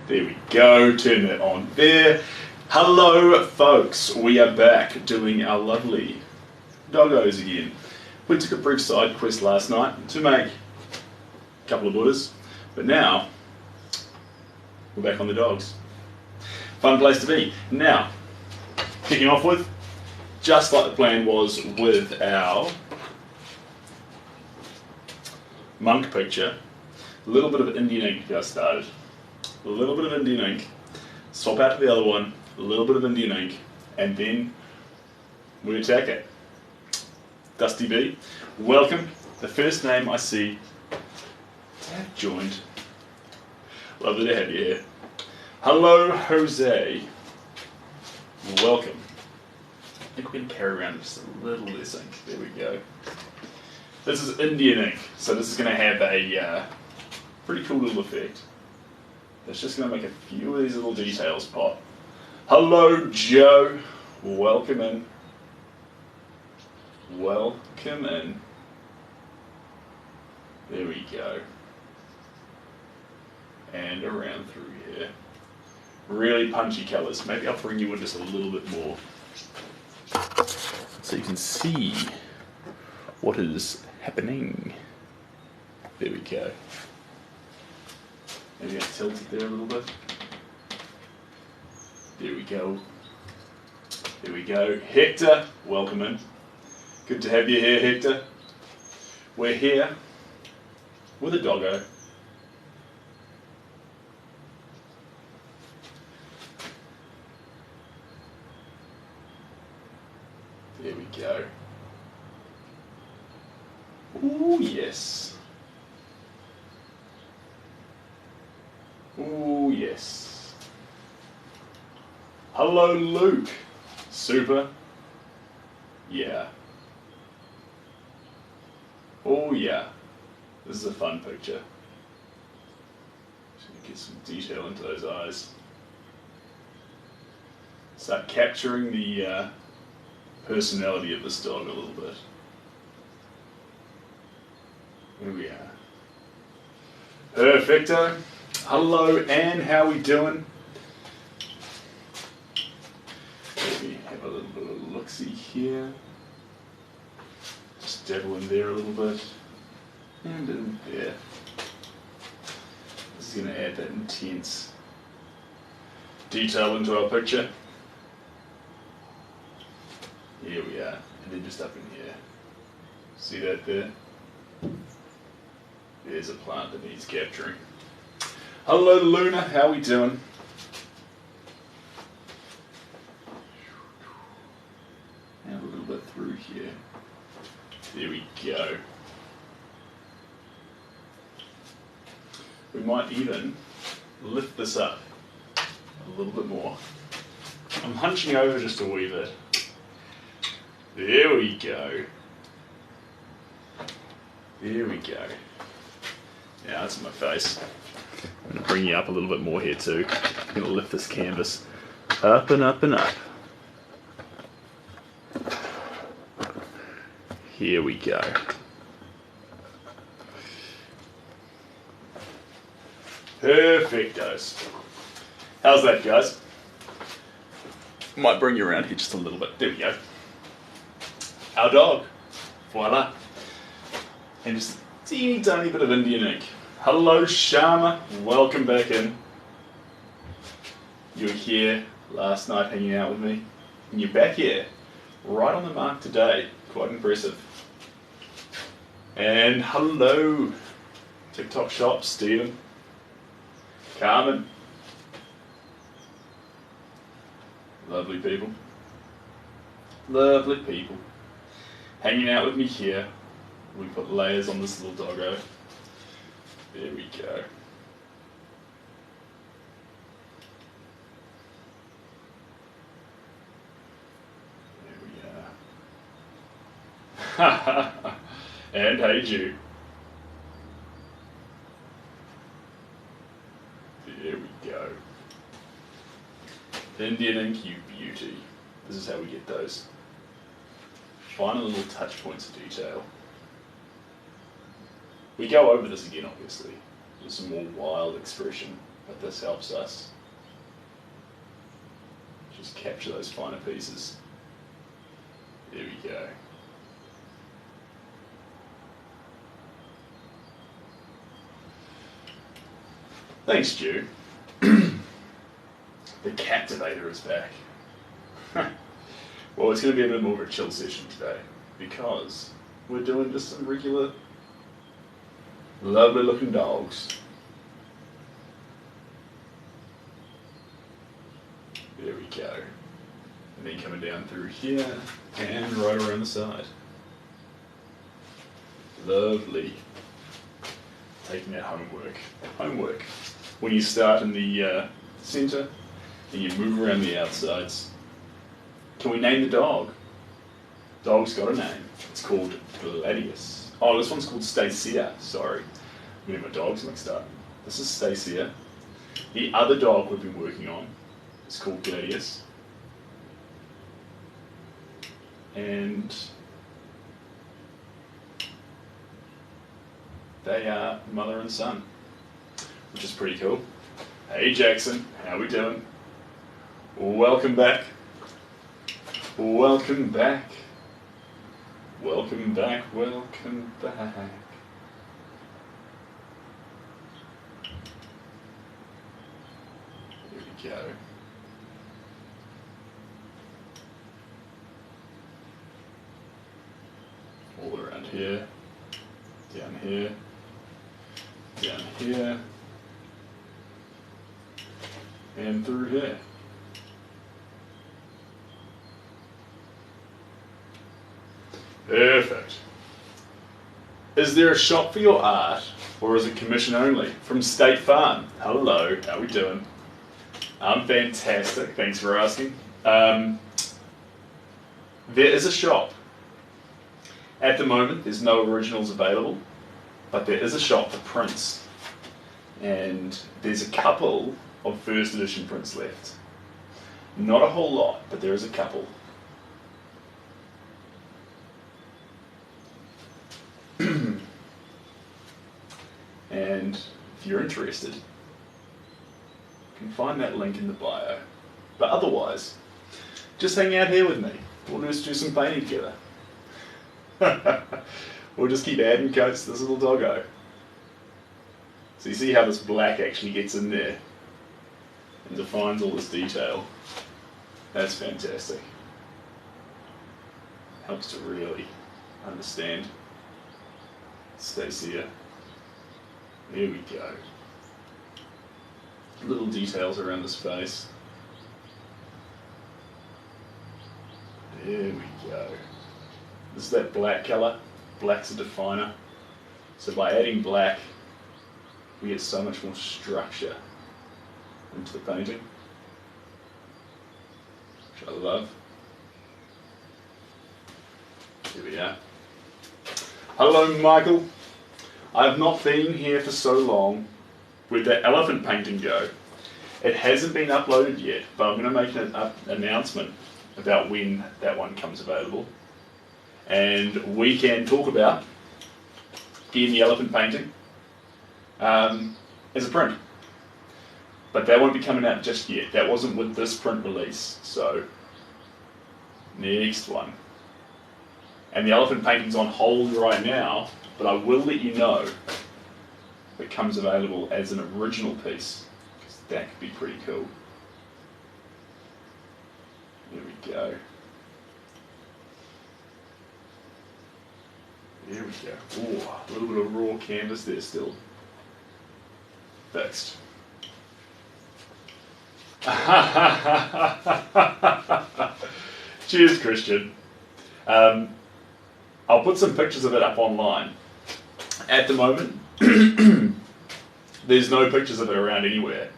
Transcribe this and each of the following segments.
There we go, turn that on there. Hello folks, we are back doing our lovely doggos again. We took a brief side quest last night to make a couple of orders, but now we're back on the dogs. Fun place to be. Now, kicking off with, just like the plan was with our monk picture, a little bit of Indian ink got started. A little bit of Indian ink, swap out to the other one, a little bit of Indian ink, and then we attack it. Dusty B, welcome. The first name I see to have joined. Lovely to have you here. Hello, Jose. Welcome. I think we're going to carry around just a little less ink. There we go. This is Indian ink, so this is going to have a pretty cool little effect. It's just going to make a few of these little details pop. Hello, Joe. Welcome in. Welcome in. There we go. And around through here. Really punchy colours. Maybe I'll bring you in just a little bit more, so you can see what is happening. There we go. Maybe I tilt it there a little bit. There we go. There we go. Hector, welcome in. Good to have you here, Hector. We're here with a doggo. There we go. Ooh, yes. Ooh, yes. Hello, Luke. Super. Yeah. Oh, yeah. This is a fun picture. Just gonna get some detail into those eyes. Start capturing the personality of this dog a little bit. Here we are. Perfecto. Hello, Anne, how we doing? Let me have a little bit of look-see here. Just dabble in there a little bit. And in there. This is going to add that intense detail into our picture. Here we are. And then just up in here. See that there? There's a plant that needs capturing. Hello, Luna, how we doing? And a little bit through here. There we go. We might even lift this up a little bit more. I'm hunching over just a wee bit. There we go. There we go. Now that's my face. I'm going to bring you up a little bit more here too. I'm going to lift this canvas up and up and up. Here we go. Perfectos. How's that, guys? Might bring you around here just a little bit. There we go. Our dog. Voila. And just a teeny tiny bit of Indian ink. Hello, Sharma. Welcome back in. You were here last night hanging out with me, and you're back here, right on the mark today. Quite impressive. And hello, TikTok shop, Stephen, Carmen. Lovely people. Lovely people. Hanging out with me here. We put layers on this little doggo. There we go. There we are. And hey Jude. There we go. Indian ink, you beauty. This is how we get those final little touch points of detail. We go over this again, obviously, with some more wild expression. but this helps us just capture those finer pieces. There we go. Thanks, Stu. The captivator is back. Well, it's going to be a bit more of a chill session today because we're doing just some regular, lovely looking dogs. There we go. And then coming down through here and right around the side. Lovely. Taking that homework. Homework. When you start in the center and you move around the outsides. Can we name the dog? Dog's got a name. It's called Gladius. Oh, this one's called Stacia. Sorry. I'm getting my dogs mixed up. This is Stacia. The other dog we've been working on is called Gladius. And they are mother and son, which is pretty cool. Hey Jackson, how we doing? Welcome back. Welcome back. Welcome back, welcome back. Here we go. All around here, down here, down here, and through here. Perfect. Is there a shop for your art, or is it commission only? From State Farm. Hello, how we doing? I'm fantastic, thanks for asking. There is a shop. At the moment, there's no originals available, but there is a shop for prints. And there's a couple of first edition prints left. Not a whole lot, but there is a couple. And if you're interested, you can find that link in the bio. But otherwise, just hang out here with me. We'll just do some painting together. We'll just keep adding coats to this little doggo. So you see how this black actually gets in there and defines all this detail. That's fantastic. Helps to really understand Stacia. There we go. Little details around this face. There we go. This is that black colour. Black's a definer. So by adding black, we get so much more structure into the painting, which I love. Here we are. Hello, Michael. I've not been here for so long. Where'd that elephant painting go? It hasn't been uploaded yet, but I'm going to make an announcement about when that one comes available. And we can talk about getting the elephant painting as a print. But that won't be coming out just yet. That wasn't with this print release. So, next one. And the elephant painting's on hold right now, but I will let you know if it comes available as an original piece, because that could be pretty cool. There we go. There we go. Oh, a little bit of raw canvas there still. Fixed. Cheers, Christian. I'll put some pictures of it up online. At the moment, there's no pictures of it around anywhere.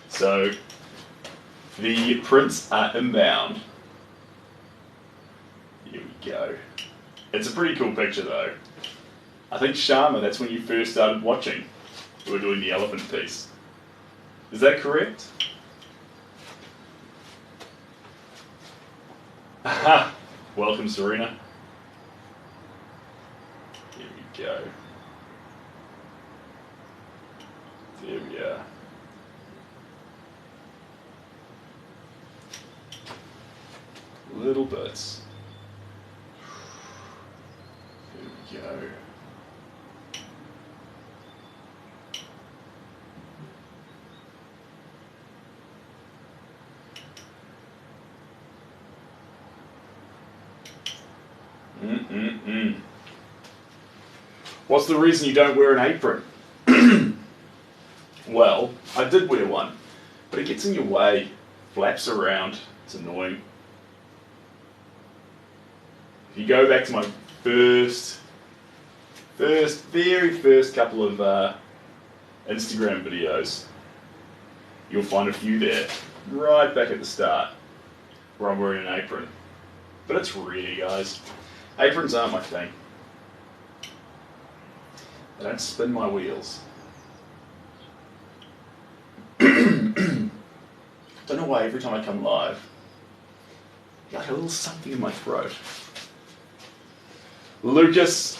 So the prints are inbound. Here we go. It's a pretty cool picture though. I think Sharma, that's when you first started watching. We were doing the elephant piece. Is that correct? Aha! Welcome, Serena. Here we go. There we are. little bits. There we go. What's the reason you don't wear an apron? Well, I did wear one, but it gets in your way, flaps around, it's annoying. If you go back to my very first couple of Instagram videos, you'll find a few there, right back at the start, where I'm wearing an apron. But it's rare, guys. Aprons aren't my thing. They don't spin my wheels. Don't know why every time I come live, I got a little something in my throat. Lucas,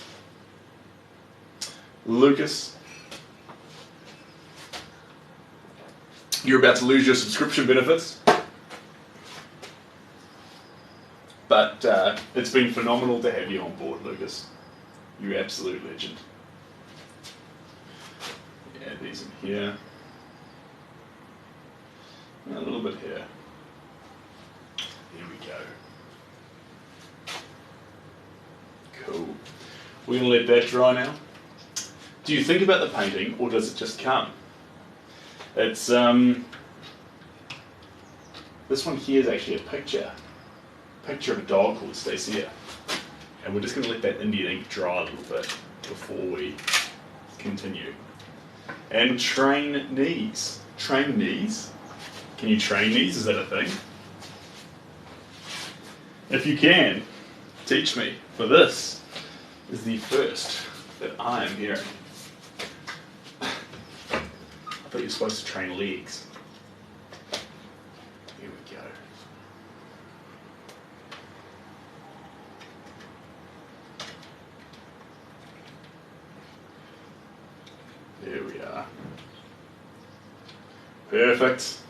you're about to lose your subscription benefits. But it's been phenomenal to have you on board, Lucas. You absolute legend. Add these in here. And a little bit here. There we go. Cool. We're going to let that dry now. Do you think about the painting, or does it just come? It's this one here is actually a picture of a dog called Stacia, and we're just going to let that Indian ink dry a little bit before we continue. And train knees. Train knees? Can you train knees? Is that a thing? If you can, teach me, for this is the first that I am hearing. I thought you were supposed to train legs. Here we go. There we are. Perfect.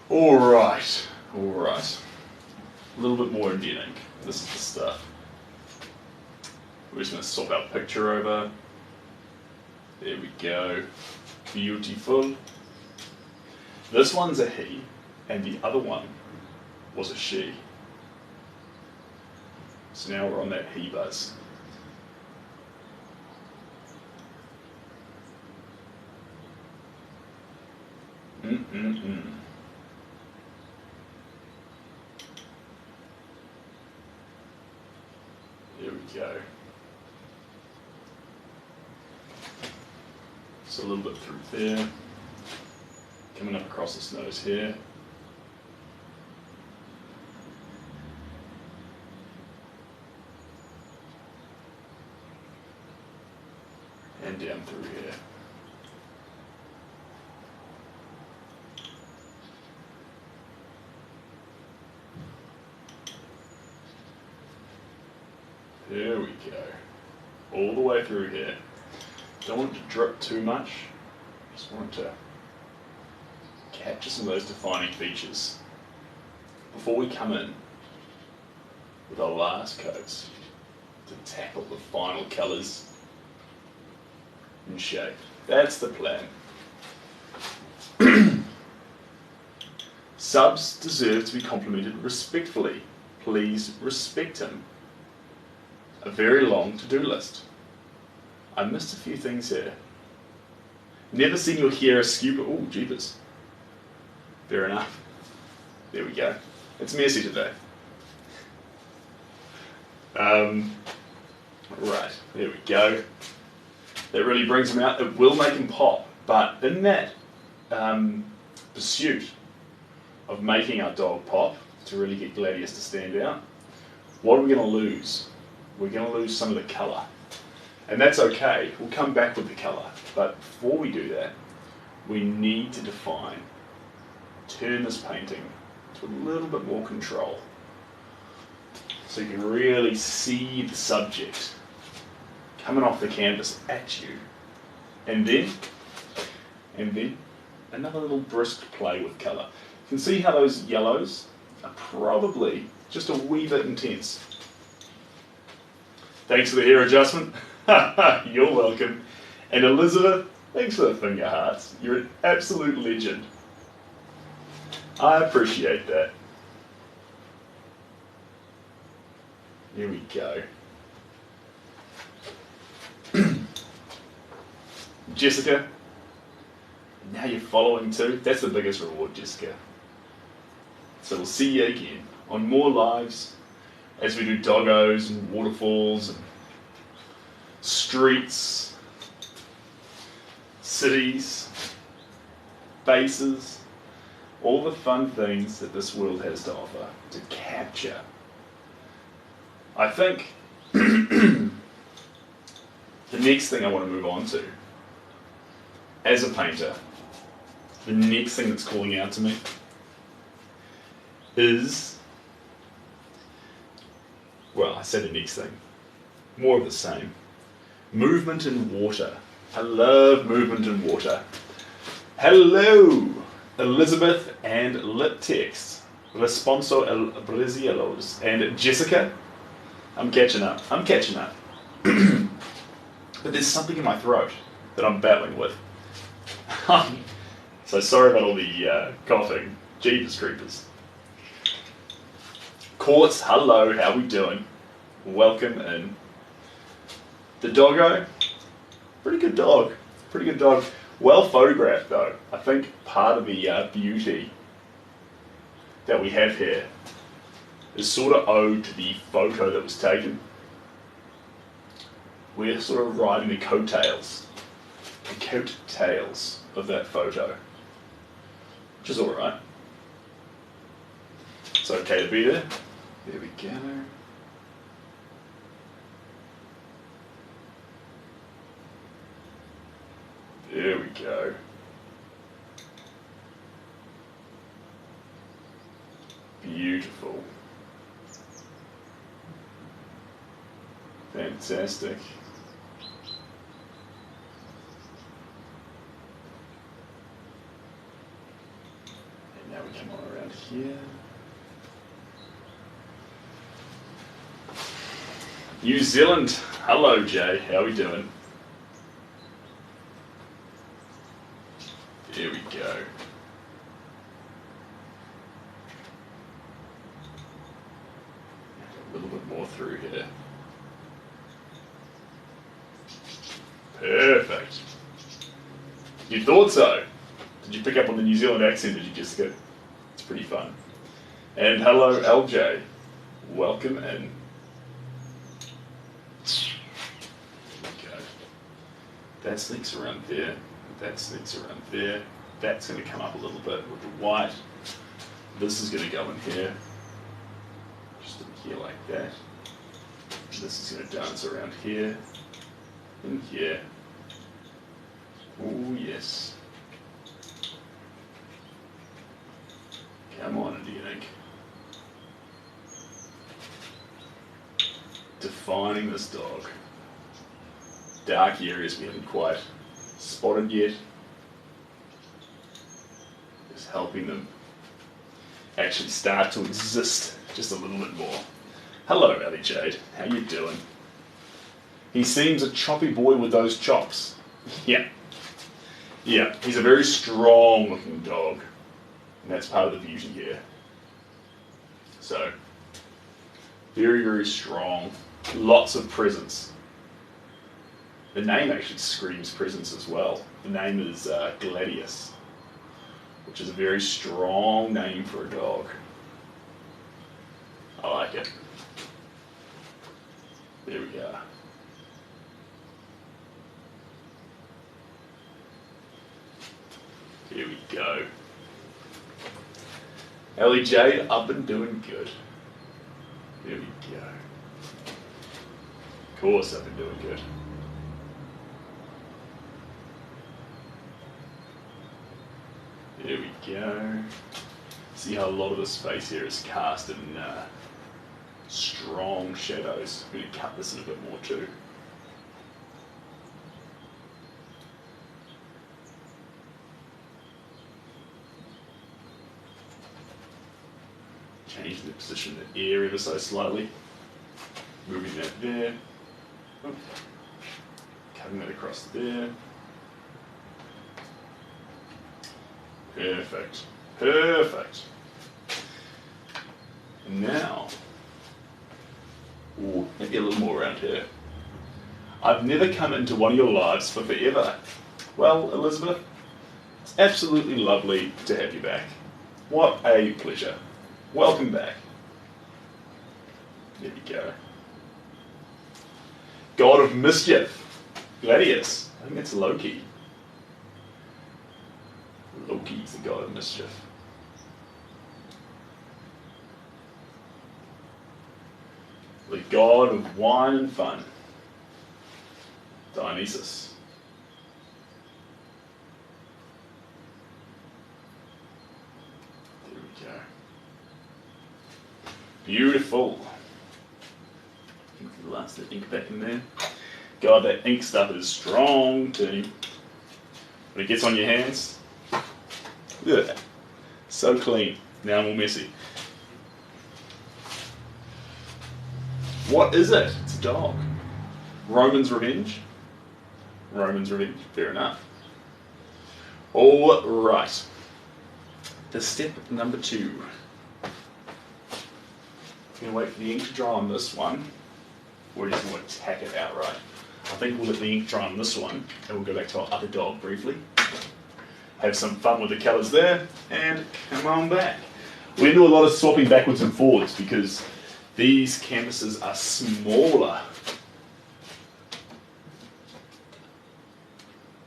All right. A little bit more Indian ink. This is the stuff. We're just going to swap our picture over. There we go. Beautiful. This one's a he, and the other one was a she. So now we're on that he buzz. There we go. So a little bit through there, coming up across this nose here. And down through here. There we go. All the way through here. Don't want it to drip too much. Just want it to capture some of those defining features before we come in with our last coats to tackle the final colours and shape. That's the plan. Subs deserve to be complimented respectfully. Please respect him. A very long to-do list. I missed a few things here. Never seen your hair askew, but oh, jeepers. Fair enough. There we go. It's messy today. Right, there we go. That really brings him out. It will make him pop, but in that pursuit of making our dog pop, to really get Gladius to stand out, what are we going to lose? We're going to lose some of the colour. And that's okay, we'll come back with the colour. But before we do that, we need to define, turn this painting to a little bit more control. So you can really see the subject coming off the canvas at you. And then another little brisk play with colour. You can see how those yellows are probably just a wee bit intense. Thanks for the hair adjustment. You're welcome. And Elizabeth, thanks for the finger hearts. You're an absolute legend. I appreciate that. Here we go. Jessica, now you're following too. That's the biggest reward, Jessica. So we'll see you again on more lives as we do doggos and waterfalls and streets, cities, bases, all the fun things that this world has to offer to capture. I think the next thing I want to move on to, as a painter, the next thing that's calling out to me is, well, I said the next thing, more of the same. Movement in water. I love movement in water. Hello, Elizabeth and Lit Text, Responso el Brasileiros, and Jessica. I'm catching up. But there's something in my throat that I'm battling with. So sorry about all the coughing. Jeepers creepers. Quartz, hello, how we doing? Welcome in. The doggo, pretty good dog. Well photographed though. I think part of the beauty that we have here is sort of owed to the photo that was taken. We're sort of riding the coattails of that photo, which is alright. It's okay to be there. There we go. There we go. Beautiful. Fantastic. And now we come on around here. New Zealand. Hello, Jay. How we doing? There we go. A little bit more through here. Perfect. You thought so? Did you pick up on the New Zealand accent, did you, Jessica? It's pretty fun. And hello, LJ. Welcome in. Okay. That sneaks around there. That sneaks around there. That's going to come up a little bit with the white. This is going to go in here. Just in here like that. This is going to dance around here. In here. Oh yes. Come on, Indian ink. Defining this dog. Dark areas we haven't quite spotted yet. Just helping them actually start to exist just a little bit more. Hello, Ellie Jade. How you doing? He seems a choppy boy with those chops. Yeah. Yeah, he's a very strong looking dog. And that's part of the beauty here. So, very, very strong. Lots of presence. The name actually screams presence as well. The name is Gladius, which is a very strong name for a dog. I like it. There we go. Here we go. Ellie Jade, up and doing good. There we go. Of course, I've been doing good. There we go. See how a lot of the space here is cast in strong shadows. I'm going to cut this in a bit more too. Changing the position of the air ever so slightly. Moving that there. Oop. Cutting that across there. Perfect. Perfect. And now, ooh, maybe a little more around here. I've never come into one of your lives for forever. Well, Elizabeth, it's absolutely lovely to have you back. What a pleasure. Welcome back. There we go. God of Mischief. Gladius. I think that's Loki. Loki's the God of Mischief. The God of Wine and Fun. Dionysus. There we go. Beautiful. Last the ink back in there. God, that ink stuff is strong team. When it gets on your hands, look at that. So clean. Now more messy. What is it? It's a dog. Roman's Revenge. Roman's Revenge. Fair enough. All right. The step number 2. I'm going to wait for the ink to dry on this one. We're just going to tack it outright. I think we'll let the ink dry on this one, and we'll go back to our other dog briefly. Have some fun with the colours there, and come on back. We do a lot of swapping backwards and forwards because these canvases are smaller.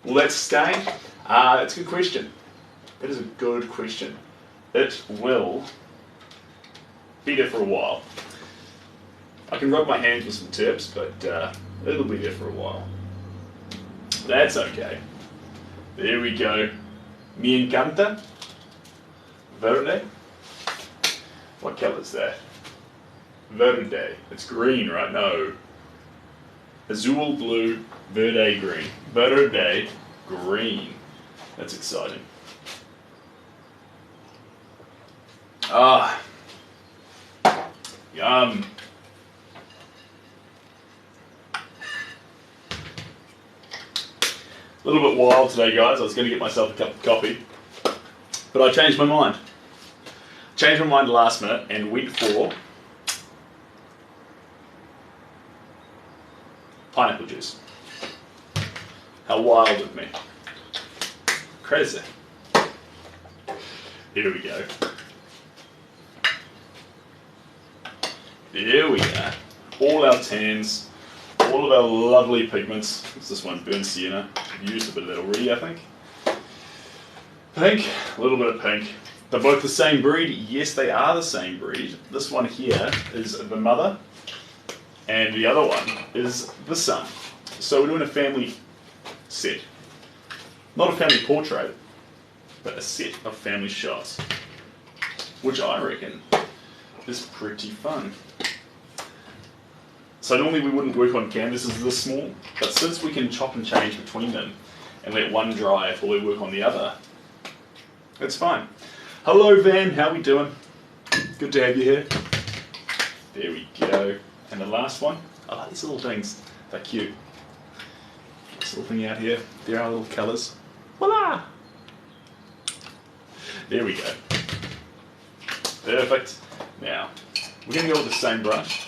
Will that stay? That's a good question. That is a good question. It will be there for a while. I can rub my hands with some tips, but it'll be there for a while. That's okay. There we go. Me encanta. Verde. What colour is that? Verde. It's green, right? No. Azul, blue, verde, green. Verde, green. That's exciting. Ah. Yum. A little bit wild today, guys. I was going to get myself a cup of coffee, but I changed my mind. Changed my mind last minute and went for pineapple juice. How wild of me. Crazy. Here we go. There we go. All our tans, all of our lovely pigments. What's this one? Burnt sienna. I've used a bit of that already, I think. Pink, a little bit of pink. They're both the same breed. Yes, they are the same breed. This one here is the mother, and the other one is the son. So we're doing a family set. Not a family portrait, but a set of family shots, which I reckon is pretty fun. So normally we wouldn't work on canvases this small, but since we can chop and change between them and let one dry before we work on the other, it's fine. Hello Van, how we doing? Good to have you here. There we go. And the last one, I like these little things, they're cute. This little thing out here, there are little colours. Voila! There we go. Perfect. Now, we're going to go with the same brush.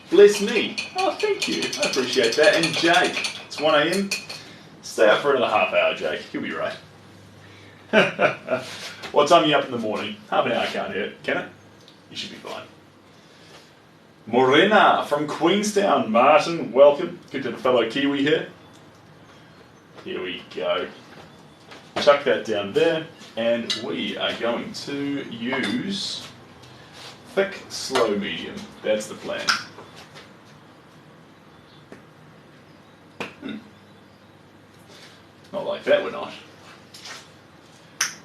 Bless me. Oh, thank you. I appreciate that. And Jake, it's 1 AM. Stay up for another half hour, Jake. You'll be right. What time are you up in the morning? Half an hour can't hurt, can it? You should be fine. Morena from Queenstown. Martin, welcome. Good to have a fellow Kiwi here. Here we go. Chuck that down there. And we are going to use thick, slow, medium. That's the plan. Not like that, we're not.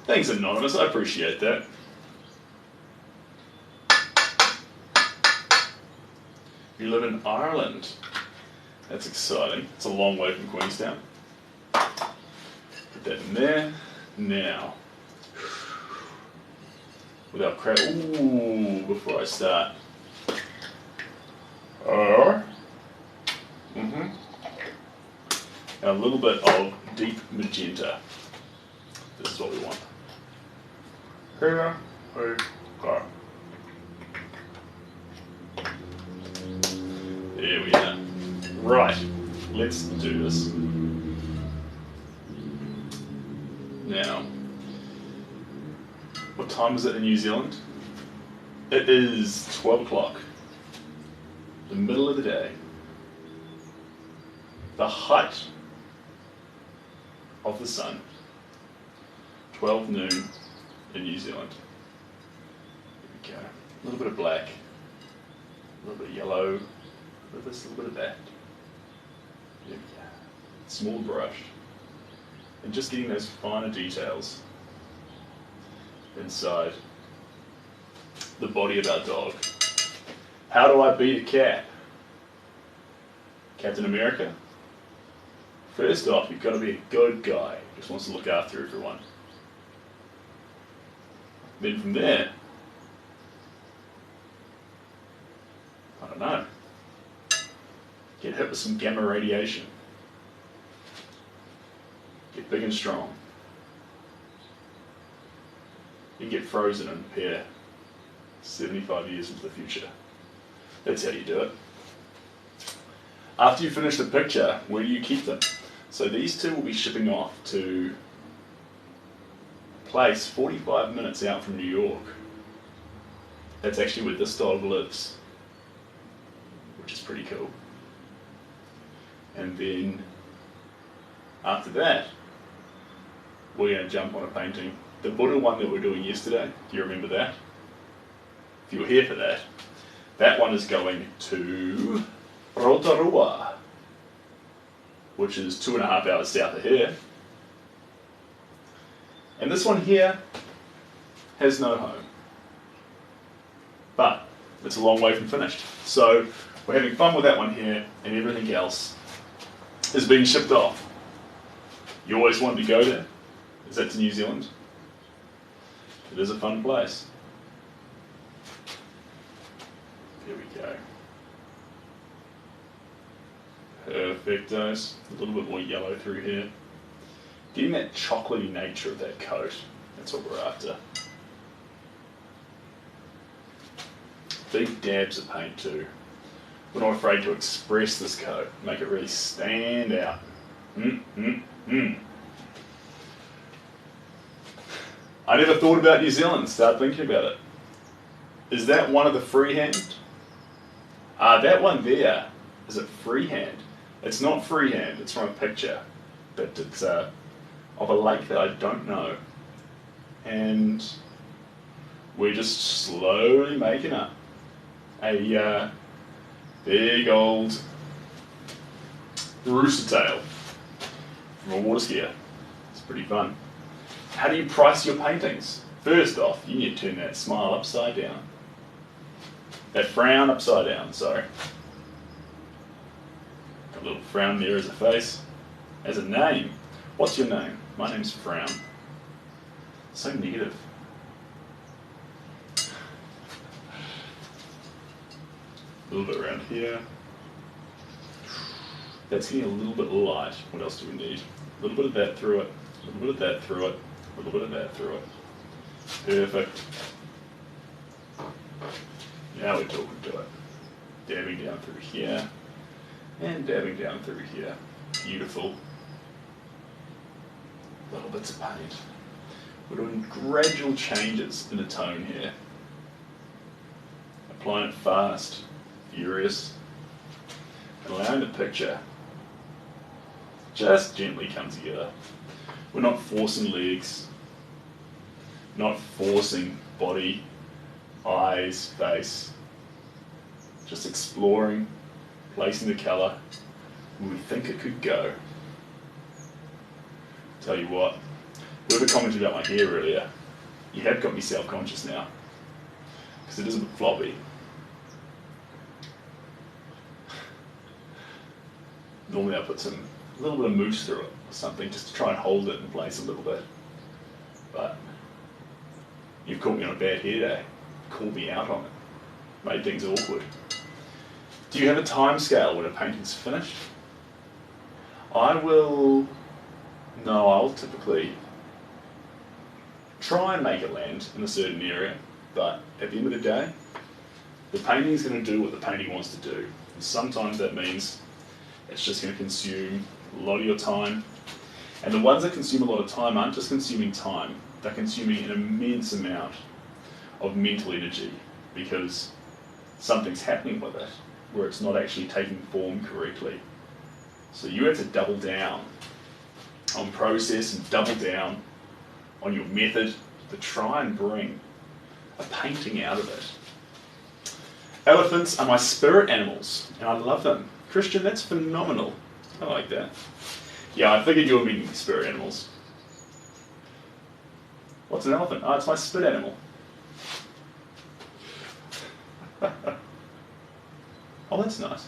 Thanks, Anonymous. I appreciate that. You live in Ireland. That's exciting. It's a long way from Queenstown. Put that in there. Now, without crowd. Ooh, before I start. And a little bit of deep magenta. This is what we want. Here we go. There we are. Right, let's do this. Now, what time is it in New Zealand? It is 12 o'clock, the middle of the day, the height of the sun, 12 noon in New Zealand. There we go. A little bit of black, a little bit of yellow, a little bit of this, a little bit of that. There we go. Small brush. And just getting those finer details inside the body of our dog. How do I beat a cat? Captain America? First off, you've got to be a good guy who just wants to look after everyone. Then from there, I don't know, get hit with some gamma radiation. Get big and strong. You get frozen and appear 75 years into the future. That's how you do it. After you finish the picture, where do you keep them? So these two will be shipping off to a place 45 minutes out from New York. That's actually where this dog lives, which is pretty cool. And then after that, we're going to jump on a painting. The Buddha one that we were doing yesterday, do you remember that? If you were here for that, that one is going to Rotorua, which is 2.5 hours south of here. And this one here has no home. But it's a long way from finished. So we're having fun with that one here, and everything else is being shipped off. You always wanted to go there? Is that to New Zealand? It is a fun place. Here we go. Perfectos. A little bit more yellow through here. Getting that chocolatey nature of that coat. That's what we're after. Big dabs of paint too. We're not afraid to express this coat. Make it really stand out. I never thought about New Zealand. Start thinking about it. Is that one of the freehand? That one there, is it freehand? It's not freehand, it's from a picture, but it's of a lake that I don't know. And we're just slowly making up a big old rooster tail from a water skier. It's pretty fun. How do you price your paintings? First off, you need to turn that smile upside down. That frown upside down, sorry. Got a little frown there as a face. As a name. What's your name? My name's Frown. So negative. A little bit around here. That's getting a little bit light. What else do we need? A little bit of that through it. A little bit of that through it. A little bit of that through it. Perfect. Now we're talking to it. Dabbing down through here. And dabbing down through here. Beautiful. Little bits of paint. We're doing gradual changes in the tone here. Applying it fast, furious, and allowing the picture just gently come together. We're not forcing legs, not forcing body, eyes, face, just exploring, placing the colour where we think it could go. Tell you what, whoever commented about my hair earlier, you have got me self-conscious now, because it is a bit floppy. Normally I put a little bit of mousse through it, or something, just to try and hold it in place a little bit. But You've caught me on a bad hair day. Called me out on it. Made things awkward. Do you have a time scale when a painting's finished? I'll typically try and make it land in a certain area, but at the end of the day, the painting's going to do what the painting wants to do. And sometimes that means it's just going to consume a lot of your time. And the ones that consume a lot of time aren't just consuming time, they're consuming an immense amount of mental energy because something's happening with it where it's not actually taking form correctly. So you have to double down on process and double down on your method to try and bring a painting out of it. Elephants are my spirit animals, and I love them. Christian, that's phenomenal. I like that. Yeah, I figured you were meaning spirit animals. What's an elephant? Oh, it's my spirit animal. Oh, that's nice.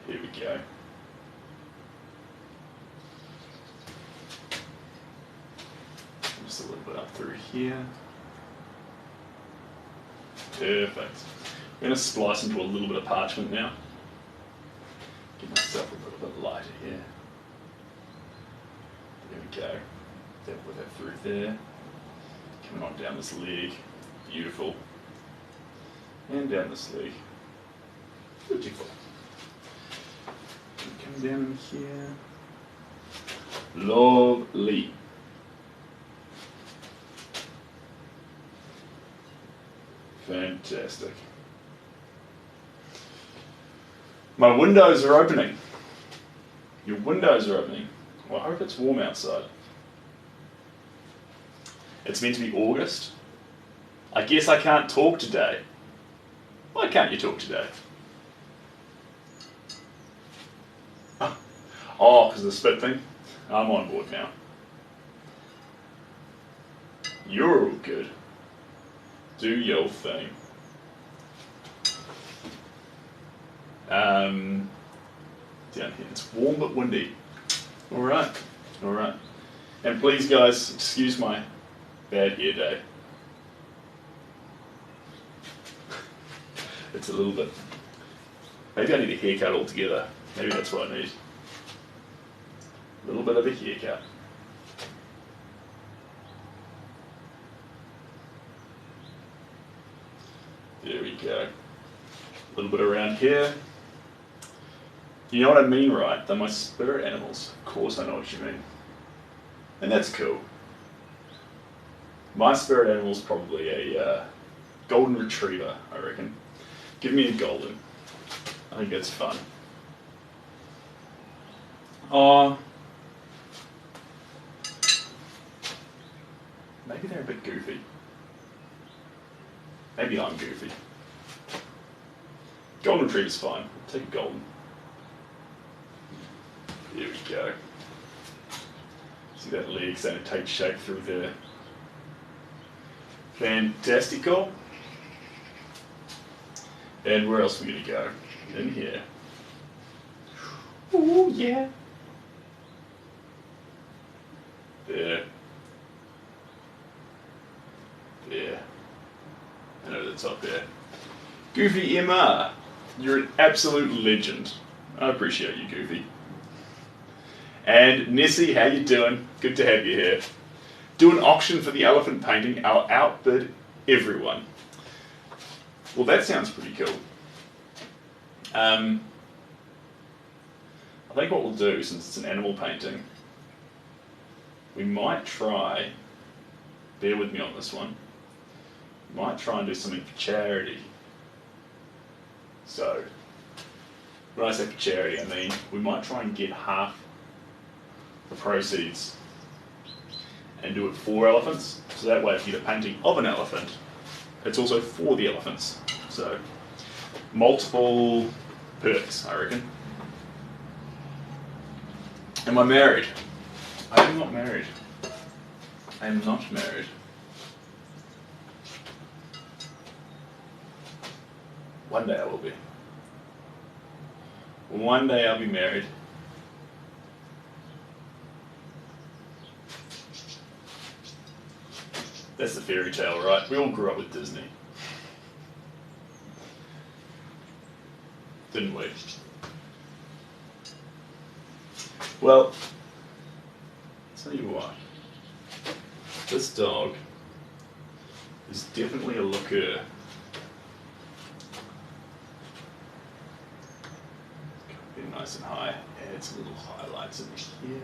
Here we go. Just a little bit up through here. Perfect. I'm going to splice into a little bit of parchment now. Give myself a little bit lighter here. There we go. Put that through there. Coming on down this leg. Beautiful. And down this leg. Beautiful. Come down in here. Lovely. Fantastic. My windows are opening. Your windows are opening. Well, I hope it's warm outside. It's meant to be August. I guess I can't talk today. Why can't you talk today? Oh, because of the spit thing? I'm on board now. You're all good. Do your thing. Down here, it's warm but windy. Alright, alright. And please guys, excuse my bad hair day. It's a little bit, maybe I need a haircut altogether. Maybe that's what I need. A little bit of a haircut. There we go. A little bit around here. You know what I mean, right? They're my spirit animals. Of course I know what you mean. And that's cool. My spirit animal's probably a golden retriever, I reckon. Give me a golden. I think that's fun. Maybe they're a bit goofy. Maybe I'm goofy. Golden retriever's fine. Take a golden. Here we go. See that leg starting to take shape through there. Fantastical. And where else are we going to go? In here. Ooh, yeah. There. There. And over the top there. Goofy MR. You're an absolute legend. I appreciate you, Goofy. And Nessie, how you doing? Good to have you here. Do an auction for the elephant painting. I'll outbid everyone. Well, that sounds pretty cool. I think what we'll do, since it's an animal painting, we might try, bear with me on this one, might try and do something for charity. So, when I say for charity, I mean we might try and get half the proceeds and do it for elephants. So that way if you get a painting of an elephant, it's also for the elephants. So, multiple perks, I reckon. Am I married? I am not married. I am not married. One day I will be. One day I'll be married. That's the fairy tale, right? We all grew up with Disney. Didn't we? Well, tell you what. This dog is definitely a looker. Be nice and high. Add some little highlights in here.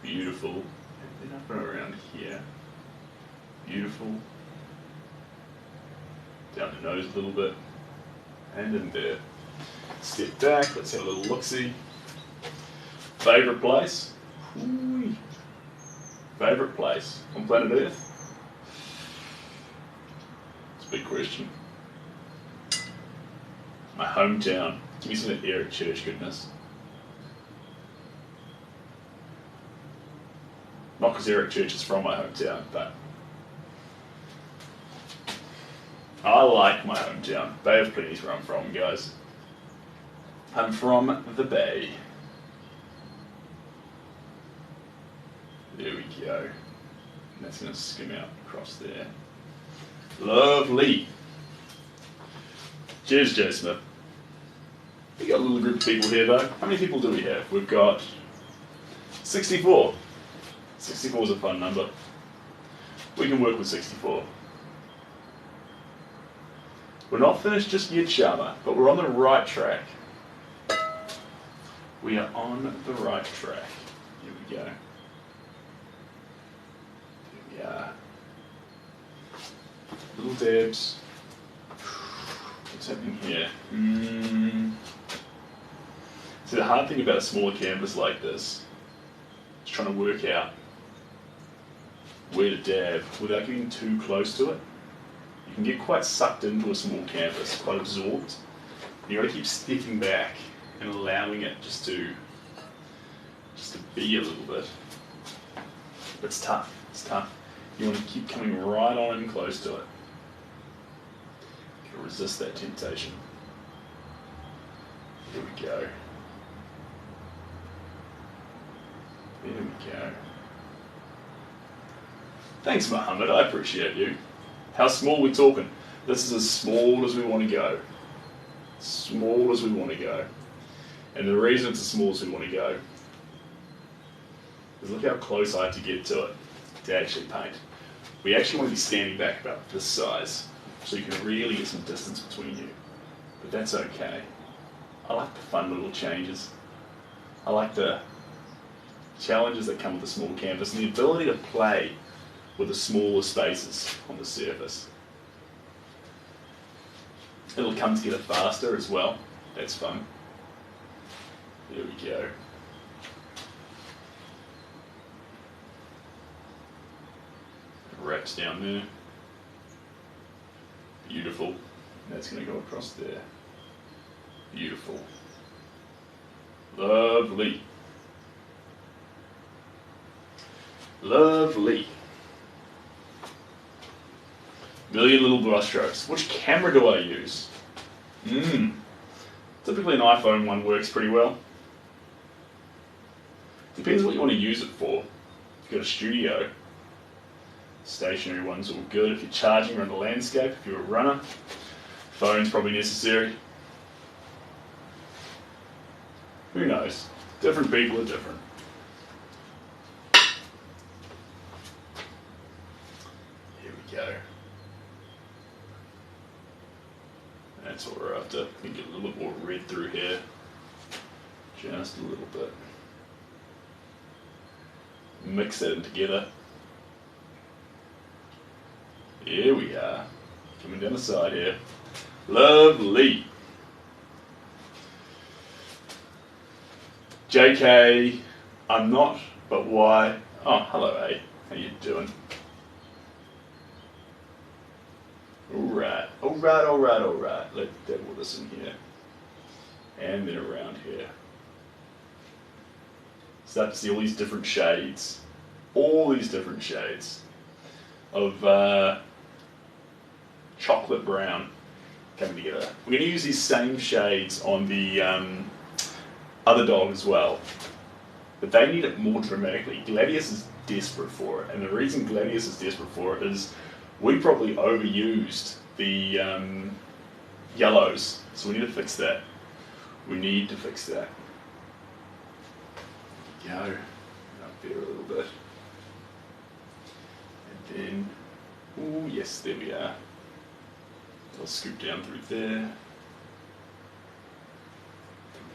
Beautiful. And then up and around here. Beautiful. Down the nose a little bit. And in there. Step back. Let's have a little look-see. Favourite place? Ooh. Favourite place on planet Earth? It's a big question. My hometown. Give me some of that Eric Church goodness. Not because Eric Church is from my hometown, but I like my hometown. Bay of Plenty is where I'm from, guys. I'm from the Bay. There we go. And that's going to skim out across there. Lovely. Cheers, Joe Smith. We got a little group of people here, though. How many people do we have? We've got 64. 64 is a fun number. We can work with 64. We're not finished just yet, Sharma, but we're on the right track. We are on the right track. Here we go. Here we are. Little dabs. What's happening here? See, the hard thing about a smaller canvas like this is trying to work out where to dab without getting too close to it. You can get quite sucked into a small canvas, quite absorbed. You got to keep stepping back and allowing it just to be a little bit. But it's tough. It's tough. You want to keep coming right on and close to it. You got to resist that temptation. Here we go. There we go. Thanks, Mohammed. I appreciate you. How small are we talking? This is as small as we want to go. Small as we want to go. And the reason it's as small as we want to go is look how close I have to get to it to actually paint. We actually want to be standing back about this size so you can really get some distance between you. But that's okay. I like the fun little changes. I like the challenges that come with a small canvas and the ability to play with the smaller spaces on the surface. It'll come together faster as well. That's fun. There we go. Wraps down there. Beautiful. That's going to go across there. Beautiful. Lovely. Lovely. Million little brush strokes. Which camera do I use? Typically an iPhone one works pretty well. Depends what you want to use it for. If you've got a studio, stationary one's all good. If you're charging around the landscape, if you're a runner, phone's probably necessary. Who knows? Different people are different. Here we go. That's what we're after. We can get a little bit more red through here. Just a little bit. Mix that in together. Here we are. Coming down the side here. Lovely. JK, I'm not, but why? Oh, hello, A. How you doing? Alright, alright, alright, alright. Let's dabble this in here. And then around here. Start to see all these different shades. All these different shades of chocolate brown coming together. We're going to use these same shades on the other dog as well. But they need it more dramatically. Gladius is desperate for it. And the reason Gladius is desperate for it is we probably overused the yellows. So we need to fix that. We need to fix that. Go up there a little bit. And then, oh yes, there we are. I'll scoop down through there.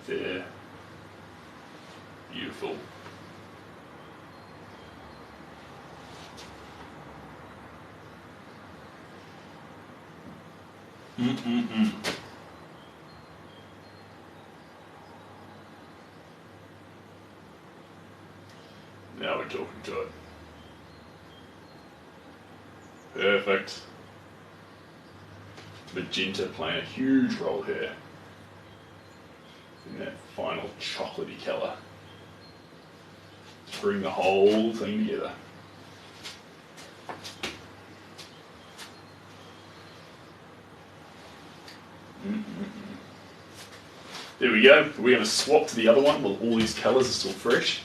Through there. Beautiful. Now we're talking to it. Perfect. Magenta playing a huge role here in that final chocolatey colour. Bring the whole thing together. There we go. We're going to swap to the other one while all these colours are still fresh.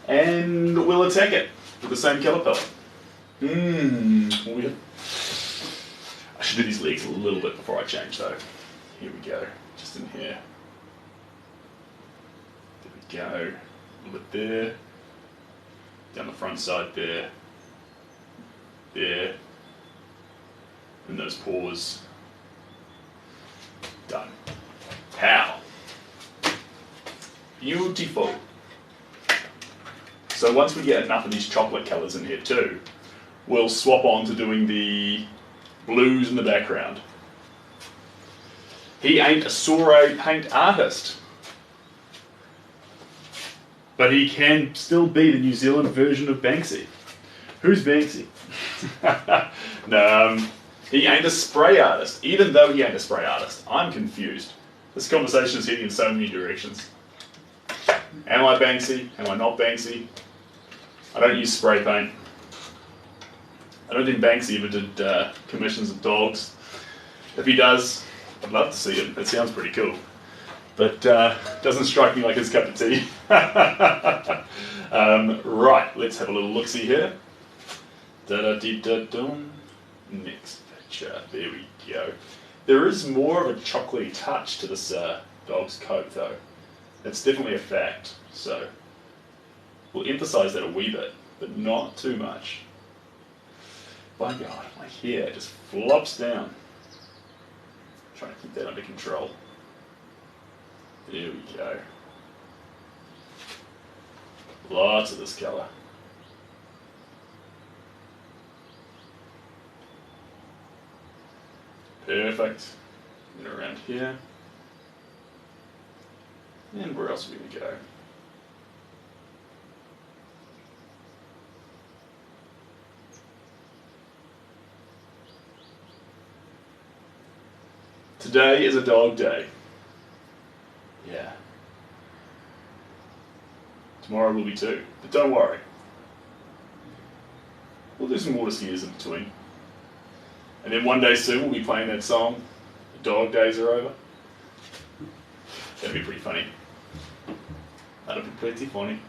And we'll attack it with the same colour palette. I should do these legs a little bit before I change though. Here we go. Just in here. There we go. A little bit there. Down the front side there. There. And those paws. Done. How? Beautiful. So once we get enough of these chocolate colours in here too, we'll swap on to doing the blues in the background. He ain't a soiree paint artist, but he can still be the New Zealand version of Banksy. Who's Banksy? No, he ain't a spray artist, even though he ain't a spray artist. I'm confused. This conversation is heading in so many directions. Am I Banksy? Am I not Banksy? I don't use spray paint. I don't think Banksy ever did commissions of dogs. If he does, I'd love to see it. It sounds pretty cool. But doesn't strike me like his cup of tea. Right, let's have a little look-see here. Da-da-dee-da-dum. Next picture. There we go. There is more of a chocolatey touch to this dog's coat, though. That's definitely a fact. So we'll emphasise that a wee bit, but not too much. By God, my hair just flops down. Trying to keep that under control. There we go. Lots of this colour. Perfect. And around here. And where else are we going to go? Today is a dog day. Yeah. Tomorrow will be too. But don't worry. We'll do some water skiers in between. And then one day soon we'll be playing that song, The Dog Days Are Over. That'd be pretty funny. That'd be pretty funny.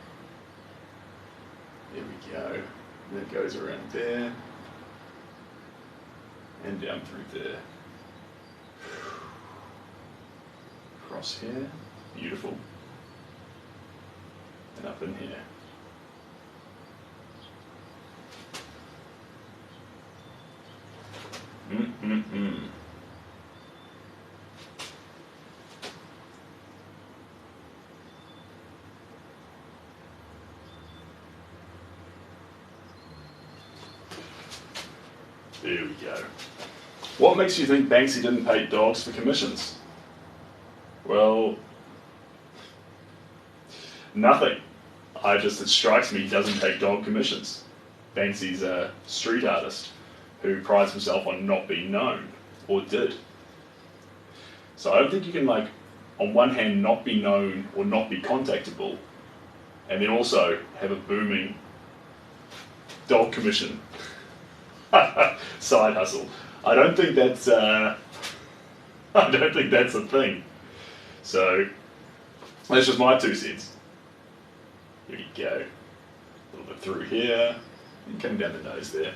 There we go. And that goes around there. And down through there. Across here. Beautiful. And up in here. There we go. What makes you think Banksy didn't paint dogs for commissions? Well, nothing. It strikes me he doesn't take dog commissions. Banksy's a street artist who prides himself on not being known, or did. So I don't think you can, like, on one hand not be known or not be contactable, and then also have a booming dog commission side hustle. I don't think that's a thing. So that's just my 2 cents. Here we go. A little bit through here, and coming down the nose there.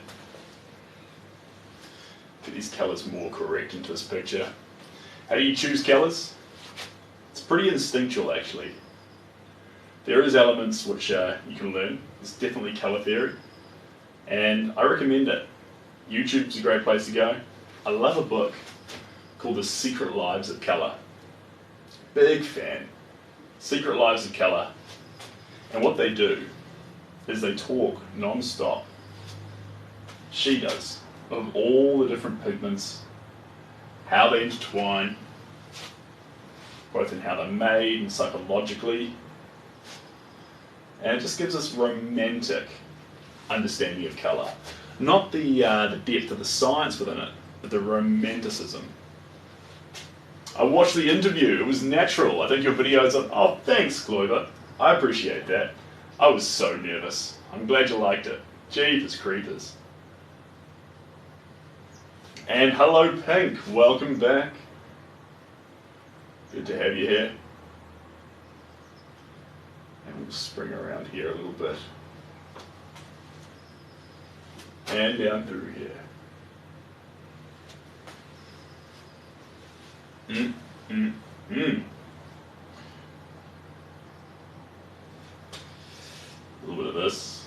Get these colours more correct into this picture. How do you choose colours? It's pretty instinctual actually. There is elements which you can learn. There's definitely colour theory, and I recommend it. YouTube's a great place to go. I love a book called The Secret Lives of Colour. Big fan. Secret Lives of Colour. And what they do is they talk non-stop. She does. Of all the different pigments, how they intertwine, both in how they're made and psychologically. And it just gives us romantic understanding of colour. Not the depth of the science within it, but the romanticism. I watched the interview, it was natural. I think your video's on. Oh, thanks, Clover. I appreciate that. I was so nervous. I'm glad you liked it. Jeepers creepers. And hello, Pink. Welcome back. Good to have you here. And we'll spring around here a little bit. And down through here. A little bit of this.